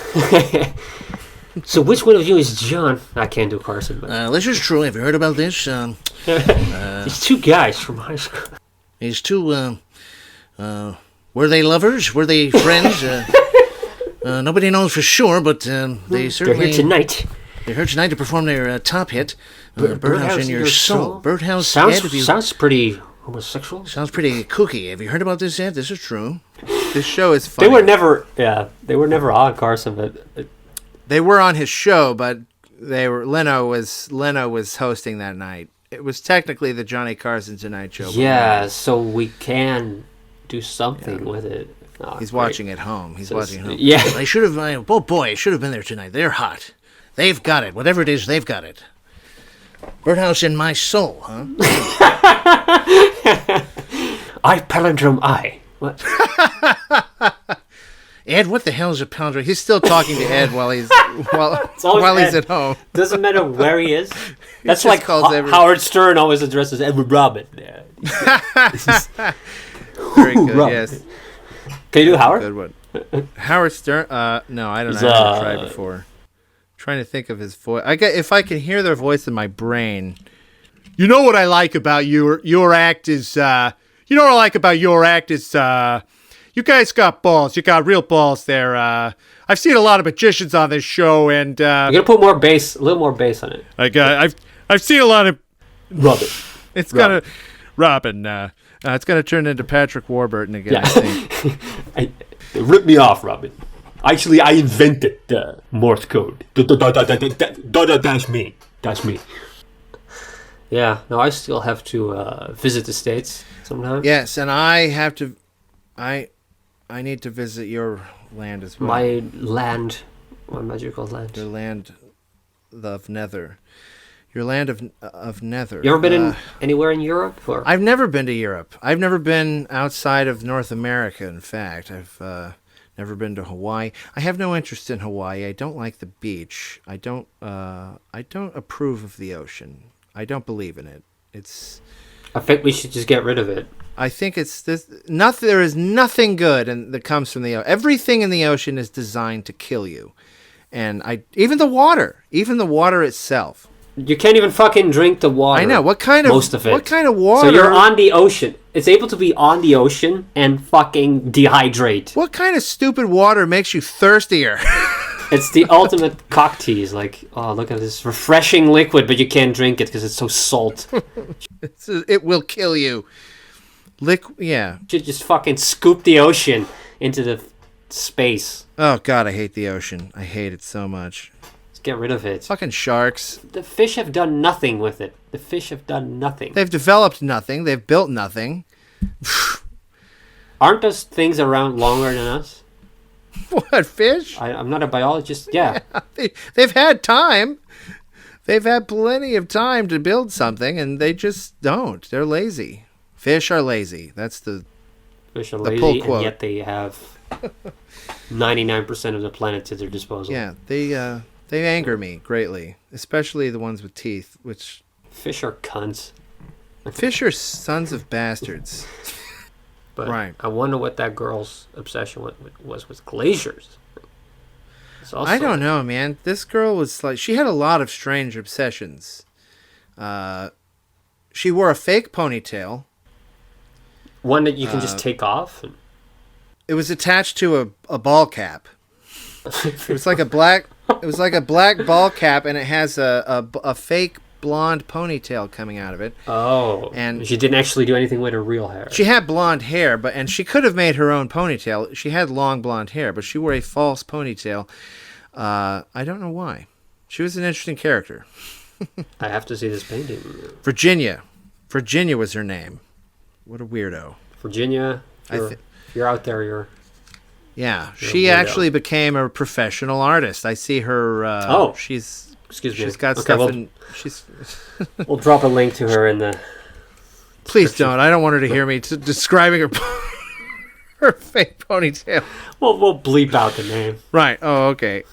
[SPEAKER 3] So which one of you is John? I can't do Carson, but
[SPEAKER 2] This is true. Have you heard about this?
[SPEAKER 3] it's two guys from high school.
[SPEAKER 2] These two, were they lovers? Were they friends? Nobody knows for sure, but they certainly...
[SPEAKER 3] They're here tonight.
[SPEAKER 2] They're here tonight to perform their top hit, Birdhouse in Your Soul. Birdhouse
[SPEAKER 3] sounds pretty homosexual.
[SPEAKER 2] Sounds pretty kooky. Have you heard about this yet? This is true. This show is funny.
[SPEAKER 3] They were never on Carson, but
[SPEAKER 2] They were on his show, but Leno was hosting that night. It was technically the Johnny Carson Tonight Show.
[SPEAKER 3] Yeah, so we can do something with it.
[SPEAKER 2] He's watching at home. He's watching at home.
[SPEAKER 3] Yeah.
[SPEAKER 2] I should have. Oh boy, I should have been there tonight. They're hot. They've got it. Whatever it is, they've got it. Birdhouse in my soul, huh?
[SPEAKER 3] I palindrome I. What?
[SPEAKER 2] Ed, what the hell is a palindrome? He's still talking to Ed while he's
[SPEAKER 3] Ed.
[SPEAKER 2] at home.
[SPEAKER 3] Doesn't matter where he is. That's
[SPEAKER 2] just
[SPEAKER 3] like
[SPEAKER 2] calls every-
[SPEAKER 3] Howard Stern always addresses Edward Robin. Yeah.
[SPEAKER 2] Very good.
[SPEAKER 3] Robin.
[SPEAKER 2] Yes.
[SPEAKER 3] Can you do Howard?
[SPEAKER 2] Good one. Howard Stern. No, I don't know.
[SPEAKER 3] He's,
[SPEAKER 2] I haven't tried before. Trying to think of his voice. If I can hear their voice in my brain.
[SPEAKER 1] You know what I like about your act is you guys got balls. You got real balls there. I've seen a lot of magicians on this show, and
[SPEAKER 3] You're gonna put more bass, a little more bass on it.
[SPEAKER 1] I've seen a lot of.
[SPEAKER 3] Robin.
[SPEAKER 2] It's
[SPEAKER 3] Robin.
[SPEAKER 2] gonna Robin. It's gonna turn into Patrick Warburton again. I think.
[SPEAKER 3] They ripped me off, Robin. Actually, I invented the Morse code. That's me. That's me. Yeah. No, I still have to visit the States sometime.
[SPEAKER 2] Yes, and I have to. I need to visit your land as well.
[SPEAKER 3] My land. My magical land.
[SPEAKER 2] Your land of Nether. Your land of Nether.
[SPEAKER 3] You ever been anywhere in Europe? Or?
[SPEAKER 2] I've never been to Europe. I've never been outside of North America, in fact. I've never been to Hawaii. I have no interest in Hawaii. I don't like the beach. I don't approve of the ocean. I don't believe in it.
[SPEAKER 3] I think we should just get rid of it.
[SPEAKER 2] I think it's this. Nothing. There is nothing good that comes from the ocean. Everything in the ocean is designed to kill you, and even the water itself.
[SPEAKER 3] You can't even fucking drink the water.
[SPEAKER 2] I know. What kind of water?
[SPEAKER 3] So you're on the ocean. It's able to be on the ocean and fucking dehydrate.
[SPEAKER 2] What kind of stupid water makes you thirstier?
[SPEAKER 3] It's the ultimate cock tease. Like, oh, look at this refreshing liquid, but you can't drink it because it's so salt.
[SPEAKER 2] It will kill you. Yeah.
[SPEAKER 3] You should just fucking scoop the ocean into the space.
[SPEAKER 2] Oh God, I hate the ocean. I hate it so much.
[SPEAKER 3] Let's get rid of it.
[SPEAKER 2] Fucking sharks.
[SPEAKER 3] The fish have done nothing with it. The fish have done nothing.
[SPEAKER 2] They've developed nothing. They've built nothing.
[SPEAKER 3] Aren't those things around longer than us?
[SPEAKER 2] What, fish?
[SPEAKER 3] I'm not a biologist. Yeah.
[SPEAKER 2] They've had time. They've had plenty of time to build something, and they just don't. They're lazy. Fish are lazy. That's the
[SPEAKER 3] Fish are
[SPEAKER 2] pull
[SPEAKER 3] lazy,
[SPEAKER 2] quote.
[SPEAKER 3] and yet they have 99% of the planet to their disposal.
[SPEAKER 2] Yeah, they anger me greatly, especially the ones with teeth, which...
[SPEAKER 3] Fish are cunts.
[SPEAKER 2] Fish are sons of bastards.
[SPEAKER 3] But
[SPEAKER 2] right.
[SPEAKER 3] I wonder what that girl's obsession was with glaciers.
[SPEAKER 2] I don't know, man. This girl was like... She had a lot of strange obsessions. She wore a fake ponytail.
[SPEAKER 3] One that you can just take off?
[SPEAKER 2] It was attached to a ball cap. It was like a black ball cap, and it has a fake blonde ponytail coming out of it.
[SPEAKER 3] Oh, and she didn't actually do anything with her real hair.
[SPEAKER 2] She had blonde hair, and she could have made her own ponytail. She had long blonde hair, but she wore a false ponytail. I don't know why. She was an interesting character.
[SPEAKER 3] I have to see this painting.
[SPEAKER 2] Virginia. Virginia was her name. What a weirdo.
[SPEAKER 3] Virginia, if you're out there, you're...
[SPEAKER 2] Yeah, she actually became a professional artist. I see her... she's...
[SPEAKER 3] Excuse me.
[SPEAKER 2] She's got stuff in... She's...
[SPEAKER 3] We'll drop a link to her in the...
[SPEAKER 2] Please don't. I don't want her to hear me describing her... her fake ponytail.
[SPEAKER 3] We'll bleep out the name.
[SPEAKER 2] Right. Oh, okay.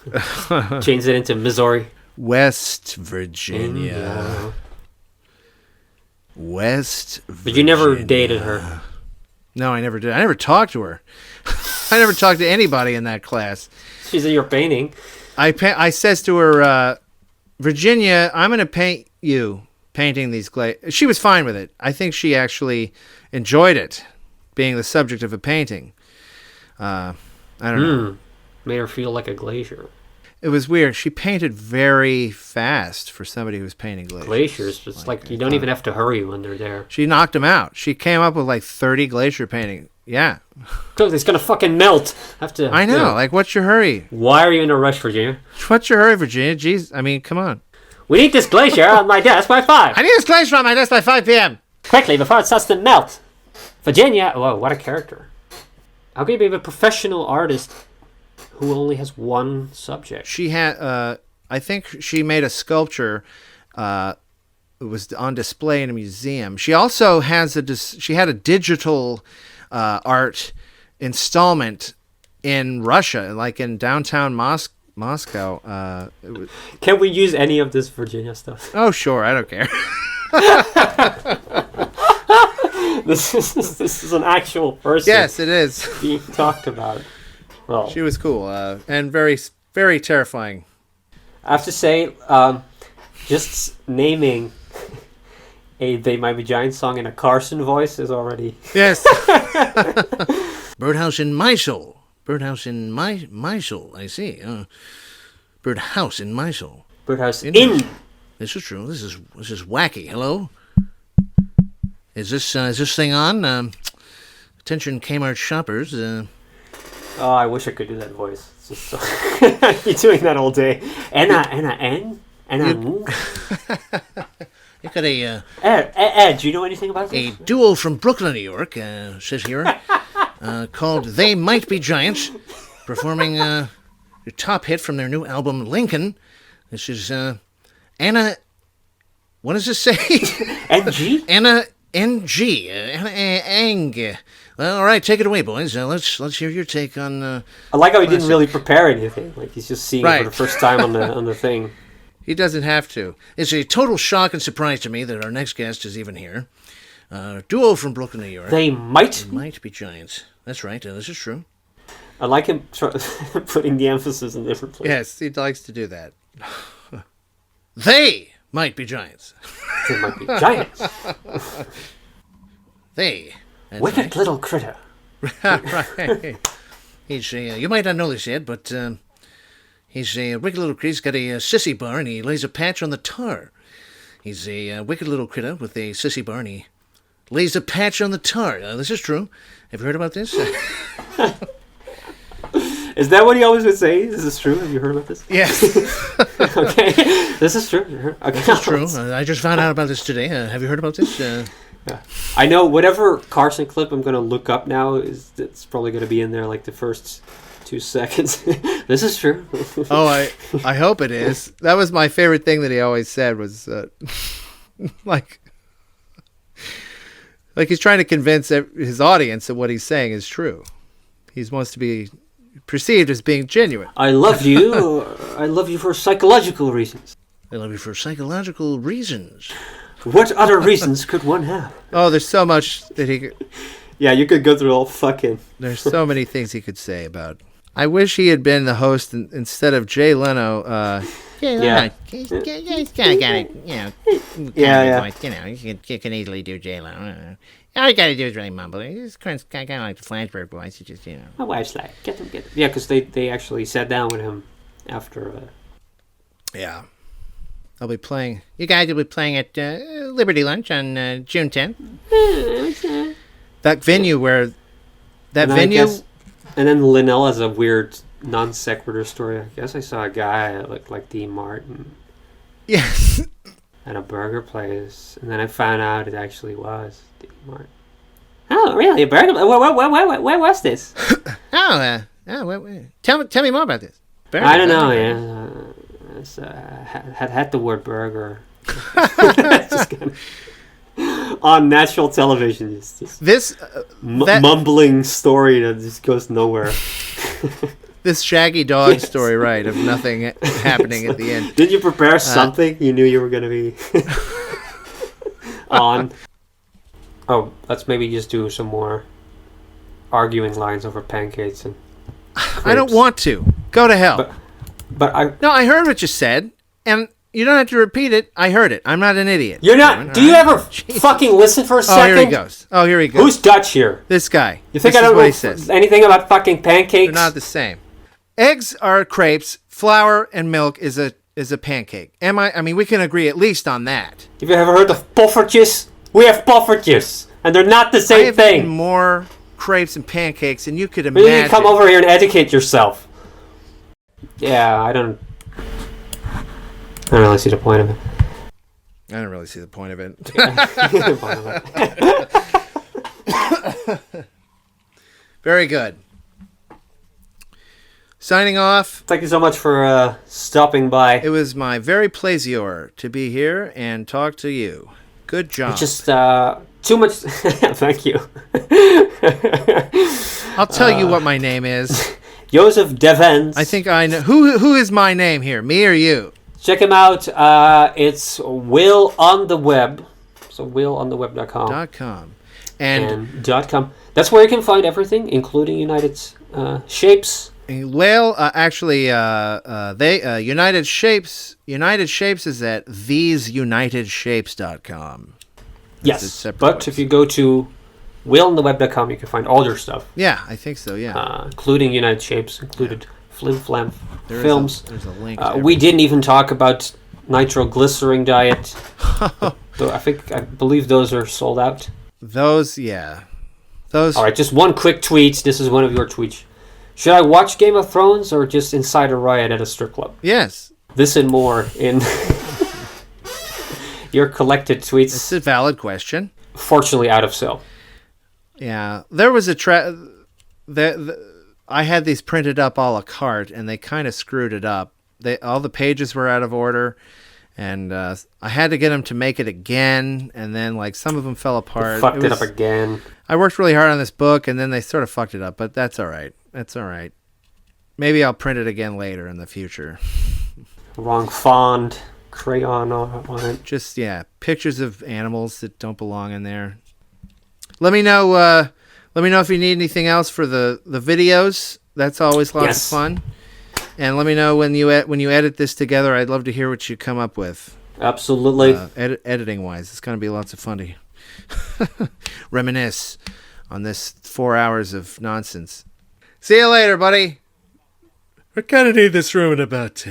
[SPEAKER 3] Change it into Missouri.
[SPEAKER 2] West Virginia. West Virginia.
[SPEAKER 3] But you never dated her.
[SPEAKER 2] No, I never did. I never talked to her. I never talked to anybody in that class.
[SPEAKER 3] She's in your painting.
[SPEAKER 2] I says to her, Virginia, I'm going to paint you painting these glaciers. She was fine with it. I think she actually enjoyed it, being the subject of a painting. I don't know.
[SPEAKER 3] Made her feel like a glacier.
[SPEAKER 2] It was weird. She painted very fast for somebody who was painting glaciers.
[SPEAKER 3] Glaciers. It's like you don't even have to hurry when they're there.
[SPEAKER 2] She knocked them out. She came up with like 30 glacier painting. Yeah.
[SPEAKER 3] It's going to fucking melt.
[SPEAKER 2] I know. Like, what's your hurry?
[SPEAKER 3] Why are you in a rush, Virginia?
[SPEAKER 2] What's your hurry, Virginia? Jeez. I mean, come on.
[SPEAKER 3] We need this glacier on my desk by 5.
[SPEAKER 2] I need this glacier on my desk by 5 p.m.
[SPEAKER 3] Quickly, before it starts to melt. Virginia. Whoa, what a character. How can you be a professional artist who only has one subject?
[SPEAKER 2] She had, I think she made a sculpture. It was on display in a museum. She also has she had a digital art installment in Russia, like in downtown Moscow.
[SPEAKER 3] Can we use any of this Virginia stuff?
[SPEAKER 2] Oh, sure. I don't care.
[SPEAKER 3] This is an actual person.
[SPEAKER 2] Yes, it is.
[SPEAKER 3] Being talked about. Well,
[SPEAKER 2] she was cool and very, very terrifying.
[SPEAKER 3] I have to say, just naming a They Might Be Giants song in a Carson voice is already...
[SPEAKER 2] Yes. Birdhouse in my soul. Birdhouse in my soul. I see. Birdhouse in my soul.
[SPEAKER 3] Birdhouse in.
[SPEAKER 2] This is true. This is wacky. Hello. Is this thing on? Attention, Kmart shoppers.
[SPEAKER 3] Oh, I wish I could do that voice. It's just so... You're doing that all day. Anna.
[SPEAKER 2] You got a...
[SPEAKER 3] Ed, do you know anything about this?
[SPEAKER 2] A duo from Brooklyn, New York, says here, called They Might Be Giants, performing the top hit from their new album, Lincoln. This is Anna... What does this say?
[SPEAKER 3] NG?
[SPEAKER 2] Anna NG. Anna Ang. Well, all right, take it away, boys. Let's hear your take on...
[SPEAKER 3] I like how he didn't really prepare anything. Like, he's just seeing it for the first time on the thing.
[SPEAKER 2] He doesn't have to. It's a total shock and surprise to me that our next guest is even here. Duo from Brooklyn, New York.
[SPEAKER 3] They might
[SPEAKER 2] be giants. That's right. This is true.
[SPEAKER 3] I like him putting the emphasis in different places.
[SPEAKER 2] Yes, he likes to do that. They might be giants.
[SPEAKER 3] They might be giants.
[SPEAKER 2] They.
[SPEAKER 3] Wicked little critter.
[SPEAKER 2] Right. He's you might not know this yet, but he's a wicked little critter. He's got a sissy bar, and he lays a patch on the tar. He's a wicked little critter with a sissy bar, and he lays a patch on the tar. This is true. Have you heard about this?
[SPEAKER 3] Is that what he always would say? This is true. Have you heard about this?
[SPEAKER 2] Yes.
[SPEAKER 3] Okay. This is true. Okay.
[SPEAKER 2] This is true. I just found out about this today. Have you heard about this?
[SPEAKER 3] Yeah. I know whatever Carson clip I'm going to look up now it's probably going to be in there like the first 2 seconds. This is true.
[SPEAKER 2] Oh, I hope it is. That was my favorite thing that he always said was like he's trying to convince his audience that what he's saying is true. He wants to be perceived as being genuine.
[SPEAKER 3] I love you. I love you for psychological reasons.
[SPEAKER 2] I love you for psychological reasons.
[SPEAKER 3] What other reasons could one have?
[SPEAKER 2] Oh, there's so much that he could...
[SPEAKER 3] Yeah, you could go through all fucking...
[SPEAKER 2] There's so many things he could say about... I wish he had been the host instead of Jay Leno.
[SPEAKER 3] Yeah.
[SPEAKER 2] He's kind of got it, voice, you can easily do Jay Leno. All you got to do is really mumble. He's kind of like the Flansburgh voice. You just,
[SPEAKER 3] My wife's like, get them. Yeah, because they actually sat down with him after...
[SPEAKER 2] Yeah. I'll be playing. You guys will be playing at Liberty Lunch on June 10th. That venue where... And then
[SPEAKER 3] Linnell has a weird non sequitur story. I guess I saw a guy that looked like Dean Martin
[SPEAKER 2] Yes.
[SPEAKER 3] at a burger place, and then I found out it actually was Dean Martin. Oh, really? A burger? Where was this?
[SPEAKER 2] Wait. Tell me more about this. Burger,
[SPEAKER 3] I don't know.
[SPEAKER 2] burger.
[SPEAKER 3] Yeah, it's, had the word burger. Just kinda, on national television, it's just
[SPEAKER 2] This
[SPEAKER 3] mumbling story that just goes nowhere.
[SPEAKER 2] this shaggy dog
[SPEAKER 3] Yes.
[SPEAKER 2] story, right? Of nothing happening at the end.
[SPEAKER 3] Did you prepare something you knew you were going to be on? Oh, let's maybe just do some more arguing lines over pancakes and
[SPEAKER 2] I don't want to. Go to hell.
[SPEAKER 3] But
[SPEAKER 2] I heard what you said, and you don't have to repeat it. I heard it. I'm not an idiot.
[SPEAKER 3] you're not. Do you ever fucking listen for a
[SPEAKER 2] Oh,
[SPEAKER 3] second?
[SPEAKER 2] here he goes.
[SPEAKER 3] Who's Dutch here?
[SPEAKER 2] This guy?
[SPEAKER 3] You think
[SPEAKER 2] This
[SPEAKER 3] I
[SPEAKER 2] is
[SPEAKER 3] don't
[SPEAKER 2] what
[SPEAKER 3] know
[SPEAKER 2] he says.
[SPEAKER 3] anything about fucking pancakes?
[SPEAKER 2] They're not the same. Eggs are crepes. Flour and milk is a pancake. I mean, we can agree at least on that.
[SPEAKER 3] Have you ever heard of poffertjes? We have poffertjes, and they're not the
[SPEAKER 2] I
[SPEAKER 3] same
[SPEAKER 2] have
[SPEAKER 3] thing.
[SPEAKER 2] eaten more crepes and pancakes than you could
[SPEAKER 3] Maybe
[SPEAKER 2] imagine.
[SPEAKER 3] you come over here and educate yourself. Yeah, I don't really see the point of it.
[SPEAKER 2] I don't really see the point of it. Very good. Signing off.
[SPEAKER 3] Thank you so much for stopping by.
[SPEAKER 2] It was my very pleasure to be here and talk to you. Good job.
[SPEAKER 3] Just too much. Thank you.
[SPEAKER 2] I'll tell you what my name is.
[SPEAKER 3] Joseph Devens.
[SPEAKER 2] I think I know. Who is my name here? Me or you?
[SPEAKER 3] Check him out. It's Will on the web. So willontheweb.com.
[SPEAKER 2] .com. And
[SPEAKER 3] .com. That's where you can find everything, including United Shapes.
[SPEAKER 2] well, actually, United Shapes is at theseunitedshapes.com. It's a
[SPEAKER 3] Yes.
[SPEAKER 2] separate
[SPEAKER 3] But
[SPEAKER 2] place.
[SPEAKER 3] if you go to willontheweb.com, you can find all your stuff.
[SPEAKER 2] Yeah, I think so. Yeah.
[SPEAKER 3] Including United Shapes, included Flim Flam
[SPEAKER 2] There is
[SPEAKER 3] films.
[SPEAKER 2] there's a link.
[SPEAKER 3] We didn't even talk about nitroglycerin diet. Though I believe those are sold out.
[SPEAKER 2] Those.
[SPEAKER 3] All right, just one quick tweet. This is one of your tweets. Should I watch Game of Thrones or just incite a riot at a strip club?
[SPEAKER 2] Yes.
[SPEAKER 3] This and more in your collected tweets.
[SPEAKER 2] It's a valid question.
[SPEAKER 3] Fortunately, out of sale.
[SPEAKER 2] Yeah, there was a I had these printed up a la carte, and they kind of screwed it up. All the pages were out of order, and I had to get them to make it again, and then like some of them fell apart.
[SPEAKER 3] Fucked it up again.
[SPEAKER 2] I worked really hard on this book, and then they sort of fucked it up, but that's all right. That's all right. Maybe I'll print it again later in the future.
[SPEAKER 3] Wrong font, crayon on it.
[SPEAKER 2] Just pictures of animals that don't belong in there. Let me know. Let me know if you need anything else for the videos. That's always lots of fun. And let me know when you edit this together. I'd love to hear what you come up with.
[SPEAKER 3] Absolutely.
[SPEAKER 2] Editing wise, it's gonna be lots of fun to reminisce on this 4 hours of nonsense. See you later, buddy.
[SPEAKER 1] We're gonna need this room in about